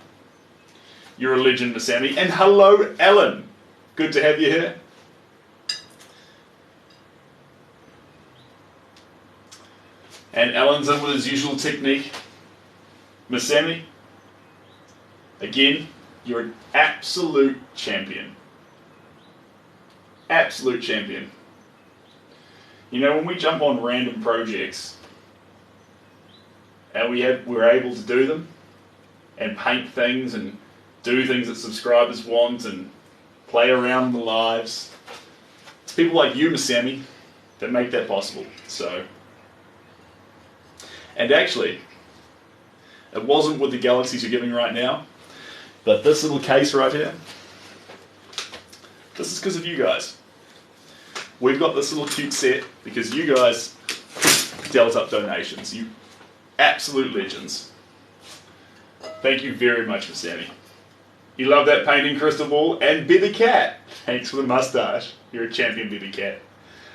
You're a legend, Miss Sammy. And hello, Alan. Good to have you here. And Alan's in with his usual technique. Miss Sammy, again, you're an absolute champion. Absolute champion. You know, when we jump on random projects, and we're able to do them, and paint things, and do things that subscribers want, and play around in the lives. It's people like you, Miss Sammy, that make that possible. So, and actually, it wasn't with the galaxies you're giving right now, but this little case right here, this is because of you guys. We've got this little cute set because you guys dealt up donations. You absolute legends. Thank you very much, Miss Sammy. You love that painting, Crystal Ball, and Baby Cat. Thanks for the mustache. You're a champion, Baby Cat.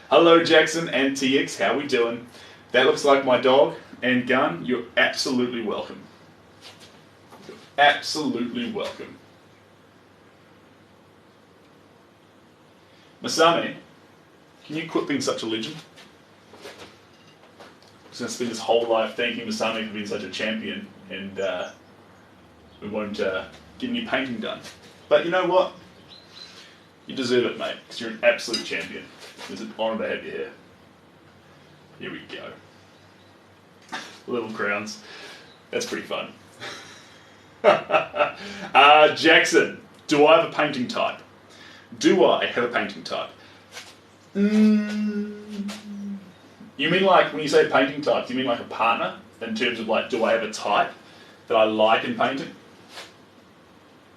Hello, Jackson and TX. How we doing? That looks like my dog and gun. You're absolutely welcome. You're absolutely welcome. Masami, can you quit being such a legend? I'm just going to spend this whole life thanking Masami for being such a champion, and we won't get any painting done. But you know what? You deserve it, mate, because you're an absolute champion. It's an honour to have you here. Here we go. Little crowns. That's pretty fun. Jackson, do I have a painting type? Do I have a painting type? You mean like, when you say painting type, do you mean like a partner? In terms of like, do I have a type that I like in painting?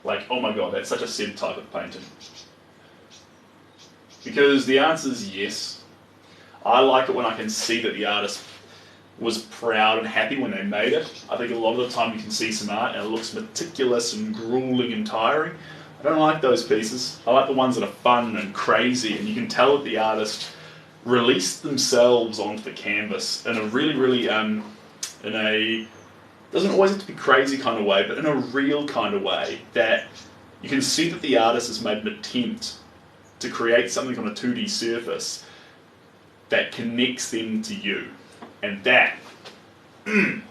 Like, oh my god, that's such a Seb type of painting. Because the answer is yes. I like it when I can see that the artist was proud and happy when they made it. I think a lot of the time you can see some art and it looks meticulous and grueling and tiring. I don't like those pieces. I like the ones that are fun and crazy, and you can tell that the artist released themselves onto the canvas in a really, really, in a Doesn't always have to be crazy kind of way, but in a real kind of way that you can see that the artist has made an attempt to create something on a 2D surface that connects them to you. And that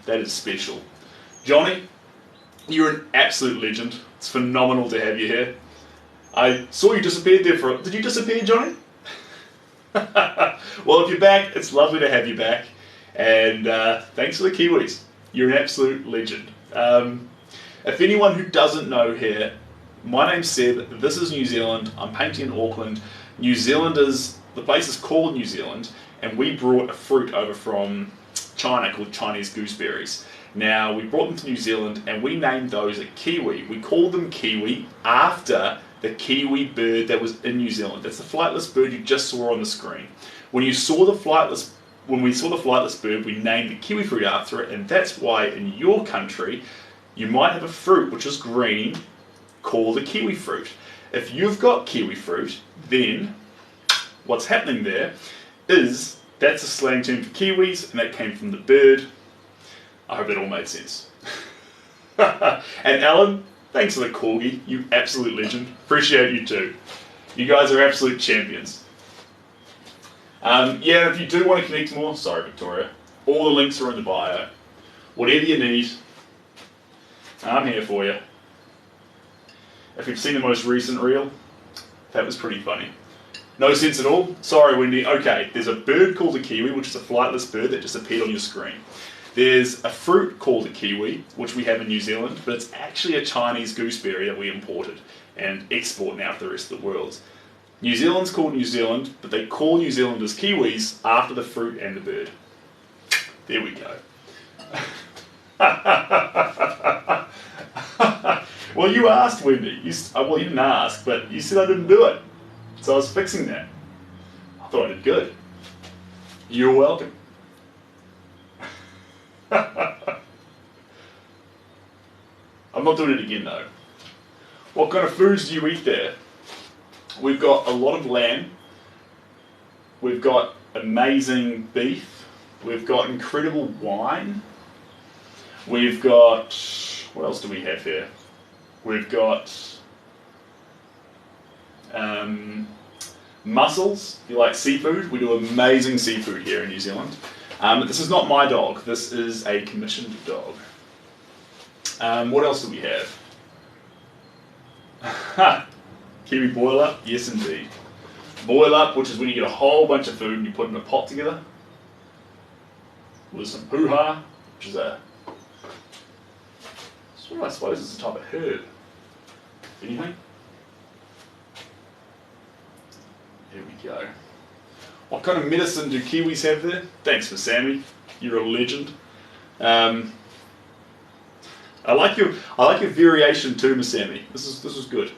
is special. Johnny, you're an absolute legend. It's phenomenal to have you here. I saw you disappeared there for... Did you disappear, Johnny? Well, if you're back, it's lovely to have you back. And thanks for the Kiwis. You're an absolute legend. If anyone who doesn't know here, my name's Seb, this is New Zealand, I'm painting in Auckland. New Zealand the place is called New Zealand, and we brought a fruit over from China called Chinese gooseberries. Now, we brought them to New Zealand and we named those a kiwi. We called them kiwi after the kiwi bird that was in New Zealand. That's the flightless bird you just saw on the screen. When we saw the flightless bird, we named the kiwi fruit after it, and that's why in your country you might have a fruit which is green called a kiwi fruit. If you've got kiwi fruit, then what's happening there is that's a slang term for kiwis, and that came from the bird. I hope that all made sense. And Alan, thanks for the corgi, you absolute legend. Appreciate you too. You guys are absolute champions. Yeah, if you do want to connect more, sorry Victoria, all the links are in the bio. Whatever you need, I'm here for you. If you've seen the most recent reel, that was pretty funny. No sense at all? Sorry Wendy. Okay, there's a bird called a kiwi, which is a flightless bird that just appeared on your screen. There's a fruit called a kiwi, which we have in New Zealand, but it's actually a Chinese gooseberry that we imported and export now to the rest of the world. New Zealand's called New Zealand, but they call New Zealanders kiwis after the fruit and the bird. There we go. Well, you asked, Wendy. Well, you didn't ask, but you said I didn't do it. So I was fixing that. I thought I did good. You're welcome. I'm not doing it again though. What kind of foods do you eat there? We've got a lot of lamb. We've got amazing beef. We've got incredible wine. We've got... what else do we have here? We've got mussels. If you like seafood, we do amazing seafood here in New Zealand. This is not my dog, this is a commissioned dog. What else do we have? Kiwi boil up? Yes indeed. Boil up, which is when you get a whole bunch of food and you put it in a pot together with some hoo-ha, which is a... I suppose it's a type of herb. Anything? There we go. What kind of medicine do Kiwis have there? Thanks for Sammy. You're a legend. I like your variation too, Miss Sammy. This is good.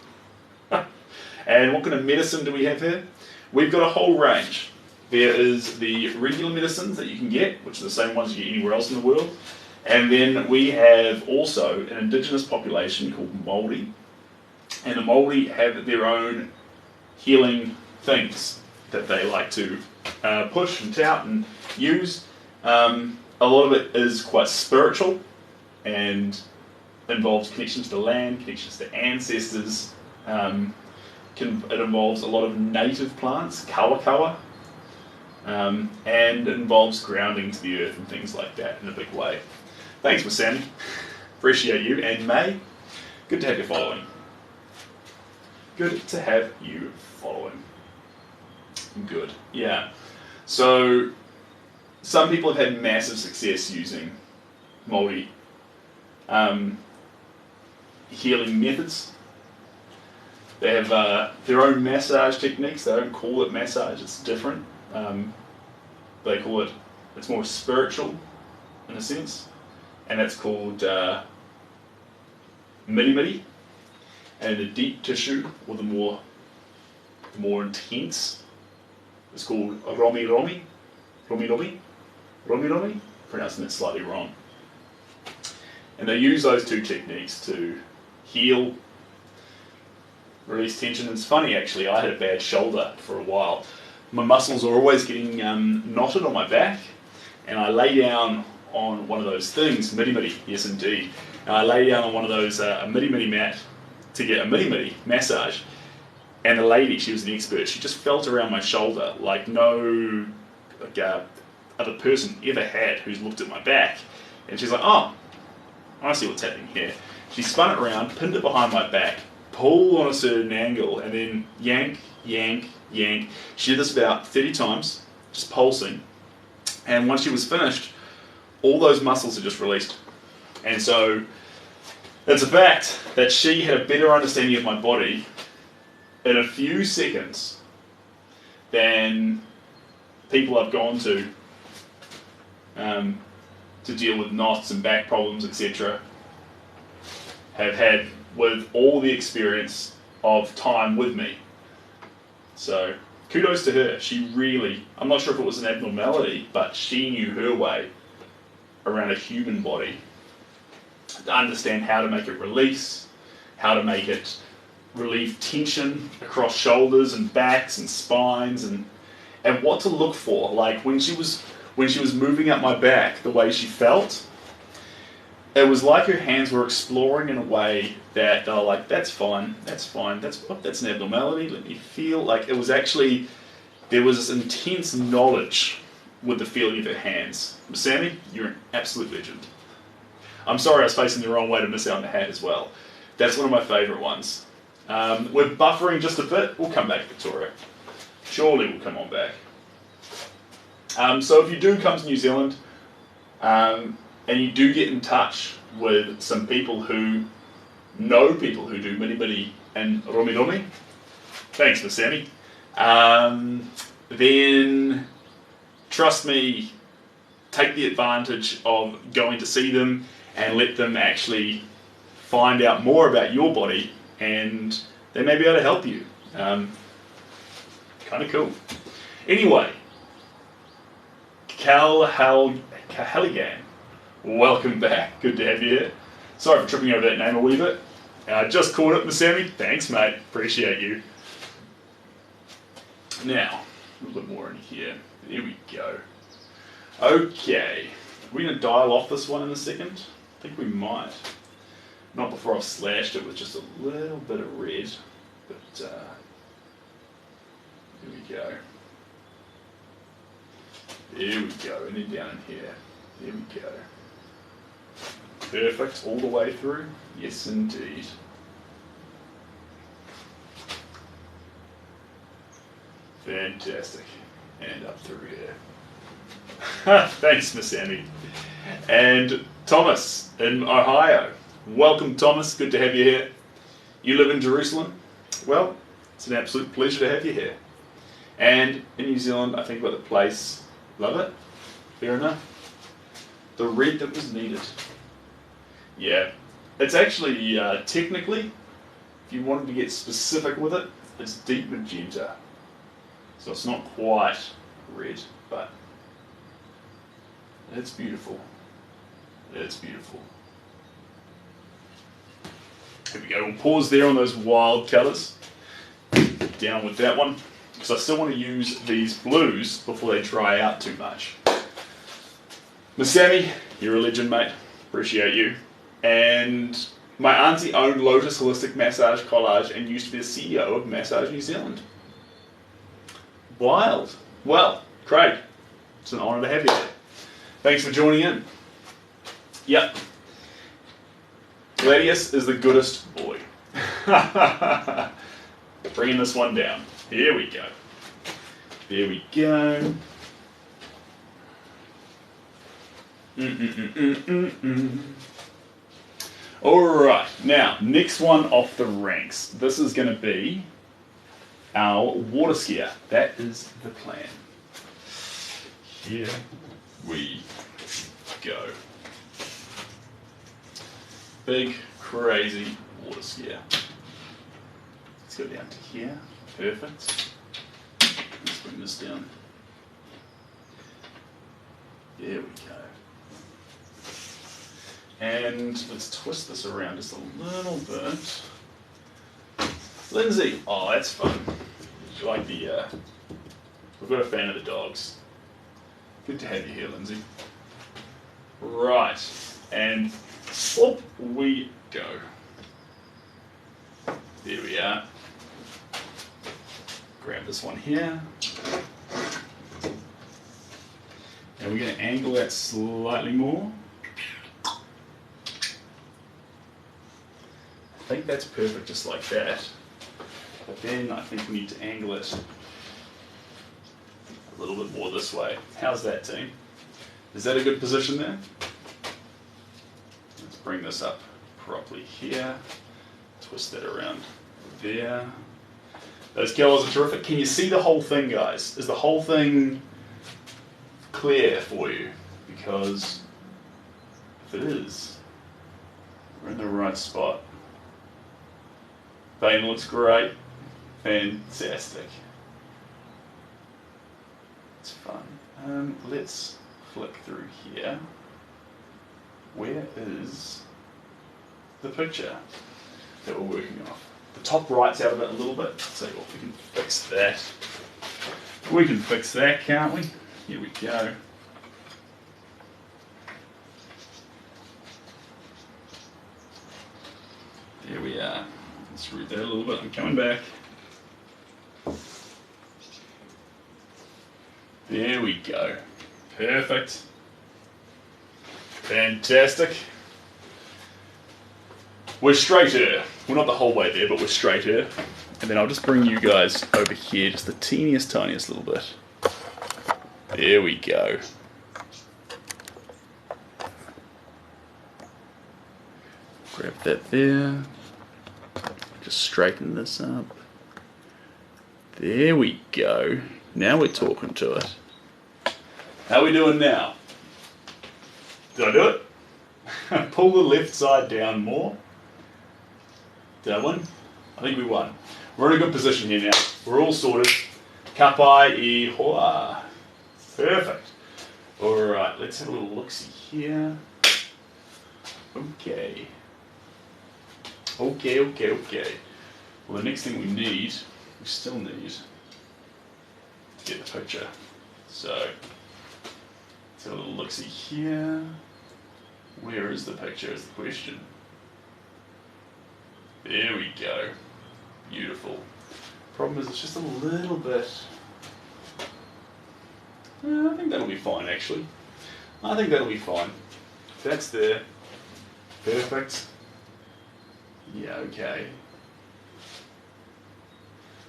And what kind of medicine do we have here? We've got a whole range. There is the regular medicines that you can get, which are the same ones you get anywhere else in the world. And then we have also an indigenous population called Māori. And the Māori have their own healing things that they like to push and tout and use. A lot of it is quite spiritual and involves connections to land, connections to ancestors. It involves a lot of native plants, kawa, and it involves grounding to the earth and things like that in a big way. Thanks, Miss Sammy. Appreciate you. And May, good to have you following. Good to have you following. Good. Yeah. So, some people have had massive success using Māori healing methods. They have their own massage techniques. They don't call it massage, it's different. They call it, it's more spiritual in a sense. And that's called miri. And the deep tissue, or the more intense, it's called romi. Pronouncing it slightly wrong. And they use those two techniques to heal, release tension. And it's funny actually, I had a bad shoulder for a while. My muscles are always getting knotted on my back, and I lay down on one of those things, midi, yes indeed. And I lay down on one of those, a midi mat to get a midi massage. And the lady, she was an expert, she just felt around my shoulder like no other person ever had who's looked at my back. And she's like, oh, I see what's happening here. She spun it around, pinned it behind my back, pulled on a certain angle, and then yank, yank, yank. She did this about 30 times, just pulsing. And once she was finished, all those muscles are just released. And so it's a fact that she had a better understanding of my body in a few seconds than people I've gone to deal with knots and back problems, etc., have had with all the experience of time with me. So kudos to her. She really, I'm not sure if it was an abnormality, but she knew her way around a human body to understand how to make it release, how to make it relieve tension across shoulders and backs and spines, and what to look for. Like when she was moving up my back, the way she felt, it was like her hands were exploring in a way that they were like, that's fine, that's an abnormality, let me feel. Like it was actually, there was this intense knowledge with the feeling of her hands. Sammy, you're an absolute legend. I'm sorry I was facing the wrong way to miss out on the hat as well. That's one of my favourite ones. We're buffering just a bit. We'll come back, Victoria. Surely we'll come on back. So if you do come to New Zealand, and you do get in touch with some people who know people who do midi and romi, thanks, Miss Sammy, then trust me, take the advantage of going to see them and let them actually find out more about your body, and they may be able to help you. Kind of cool. Anyway, Cahaligan, welcome back. Good to have you here. Sorry for tripping over that name a wee bit. I just caught it, Miss Sammy. Thanks, mate. Appreciate you. Now, a little bit more in here. There we go. Okay. We're going to dial off this one in a second. I think we might. Not before I've slashed it with just a little bit of red. But, there we go. There we go. And then down in here. There we go. Perfect. All the way through? Yes, indeed. Fantastic. And up through here. Thanks, Miss Sammy. And Thomas in Ohio. Welcome, Thomas. Good to have you here. You live in Jerusalem? Well, it's an absolute pleasure to have you here. And in New Zealand, I think about the place. Love it. Fair enough. The red that was needed. Yeah. It's actually, technically, if you wanted to get specific with it, it's deep magenta. So it's not quite red, but it's beautiful. It's beautiful. Here we go. We'll pause there on those wild colours. Down with that one, because I still want to use these blues before they dry out too much. Miss Sammy, you're a legend, mate. Appreciate you. And my auntie owned Lotus Holistic Massage Collage and used to be the CEO of Massage New Zealand. Wild. Well, Craig, it's an honour to have you here. Thanks for joining in. Yep. Gladius is the goodest boy. Bringing this one down. Here we go. There we go. Alright, now, next one off the ranks. This is going to be our water skier. That is the plan. Here we go. Big, crazy water skier. Let's go down to here. Perfect. Let's bring this down. There we go. And let's twist this around just a little bit. Lindsay, oh, that's fun. You like the, we've got a fan of the dogs. Good to have you here, Lindsay. Right, and up we go. There we are. Grab this one here. And we're going to angle that slightly more. I think that's perfect just like that. But then I think we need to angle it a little bit more this way. How's that, team? Is that a good position there? Let's bring this up properly here. Twist that around there. Those colours are terrific. Can you see the whole thing, guys? Is the whole thing clear for you? Because if it is, we're in the right spot. Paint looks great. Fantastic. It's fun. Let's flick through here. Where is the picture that we're working off? The top right's out of it a little bit. So we can fix that. We can fix that, can't we? Here we go. There we are. Let's root that a little bit. I'm coming back. There we go. Perfect. Fantastic. We're straighter. We're not the whole way there, but we're straighter. And then I'll just bring you guys over here just the teeniest, tiniest little bit. There we go. Grab that there. Just straighten this up. There we go. Now we're talking to it. How are we doing now? Did I do it? Pull the left side down more. Did I win? I think we won. We're in a good position here now. We're all sorted. Kapai e hoa. Perfect. Alright, let's have a little look-see here. Okay. Okay. Well, the next thing we still need to get the picture. So, let's have a little look-see here. Where is the picture is the question. There we go. Beautiful. Problem is it's just a little bit... I think that'll be fine, actually. I think that'll be fine. That's there. Perfect. Yeah, okay.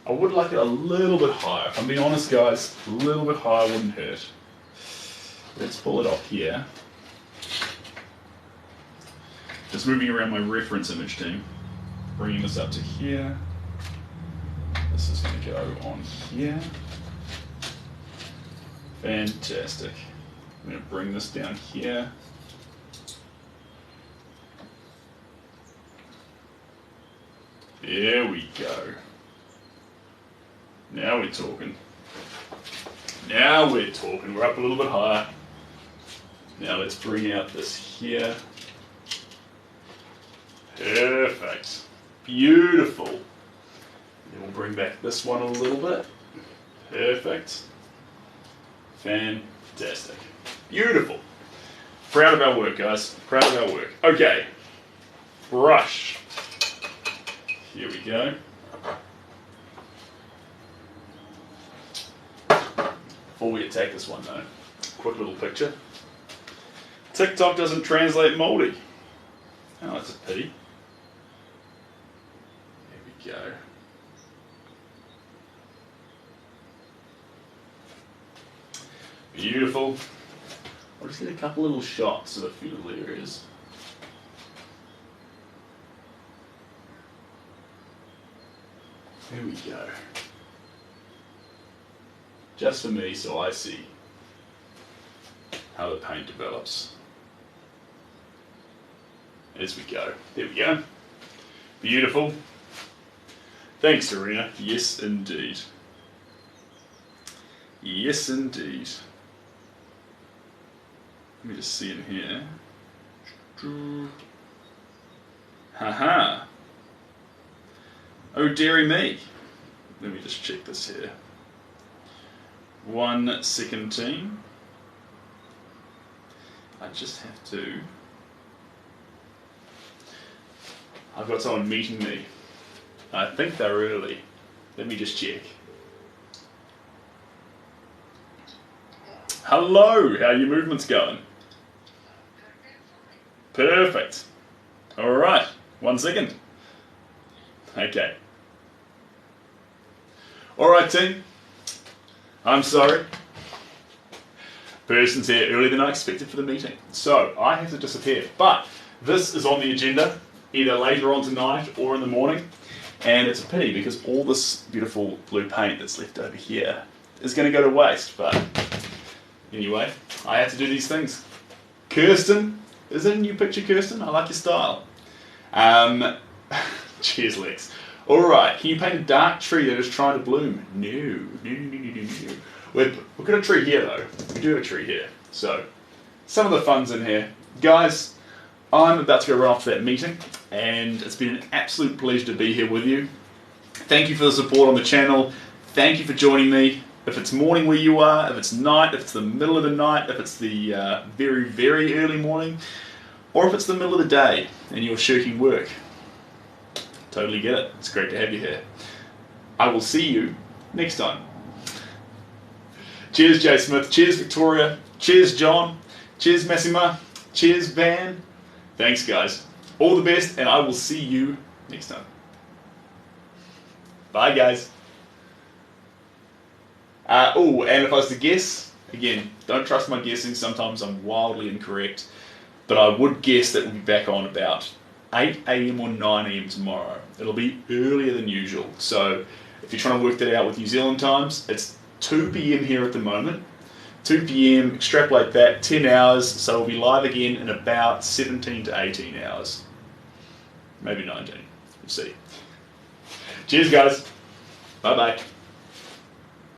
I would like it a little bit higher. If I'm being honest, guys, a little bit higher wouldn't hurt. Let's pull it off here. Just moving around my reference image, team. Bringing this up to here. This is going to go on here. Fantastic. I'm going to bring this down here. There we go. Now we're talking. Now we're talking. We're up a little bit higher. Now let's bring out this here. Perfect. Beautiful. Then we'll bring back this one a little bit. Perfect. Fantastic. Beautiful. Proud of our work, guys. Proud of our work. Okay. Brush. Here we go. Before we attack this one though, quick little picture. TikTok doesn't translate moldy. Oh, that's a pity. There we go. Beautiful. I'll just get a couple little shots of a few little areas. There we go. Just for me, so I see how the paint develops. As we go. There we go. Beautiful. Thanks, Serena. Yes, indeed. Yes, indeed. Let me just see in here. Haha. Oh, dearie me. Let me just check this here. 1 second, team. I might just have to... I've got someone meeting me. I think they're early. Let me just check. Hello, how are your movements going? Perfect. Alright, 1 second. Okay. Alright team, I'm sorry. Person's here earlier than I expected for the meeting. So, I have to disappear. But, this is on the agenda, either later on tonight or in the morning. And it's a pity because all this beautiful blue paint that's left over here is going to go to waste. But, anyway, I have to do these things. Kirsten, is that a new picture, Kirsten? I like your style. Cheers, Lex. Alright, can you paint a dark tree that is trying to bloom? No. We've got a tree here though. We do have a tree here. So, some of the fun's in here. Guys, I'm about to go run off to that meeting, and it's been an absolute pleasure to be here with you. Thank you for the support on the channel. Thank you for joining me. If it's morning where you are, if it's night, if it's the middle of the night, if it's the very, very early morning, or if it's the middle of the day and you're shirking work. Totally get it. It's great to have you here. I will see you next time. Cheers, Jay Smith. Cheers, Victoria. Cheers, John. Cheers, Massima. Cheers, Van. Thanks, guys. All the best, and I will see you next time. Bye, guys. Oh, and if I was to guess, again, don't trust my guessing. Sometimes I'm wildly incorrect. But I would guess that we'll be back on about 8 AM or 9 AM tomorrow. It'll be earlier than usual. So if you're trying to work that out with New Zealand times, it's 2 PM here at the moment. 2 PM, extrapolate that, 10 hours, so we'll be live again in about 17 to 18 hours. Maybe 19, we'll see. Cheers guys, bye bye.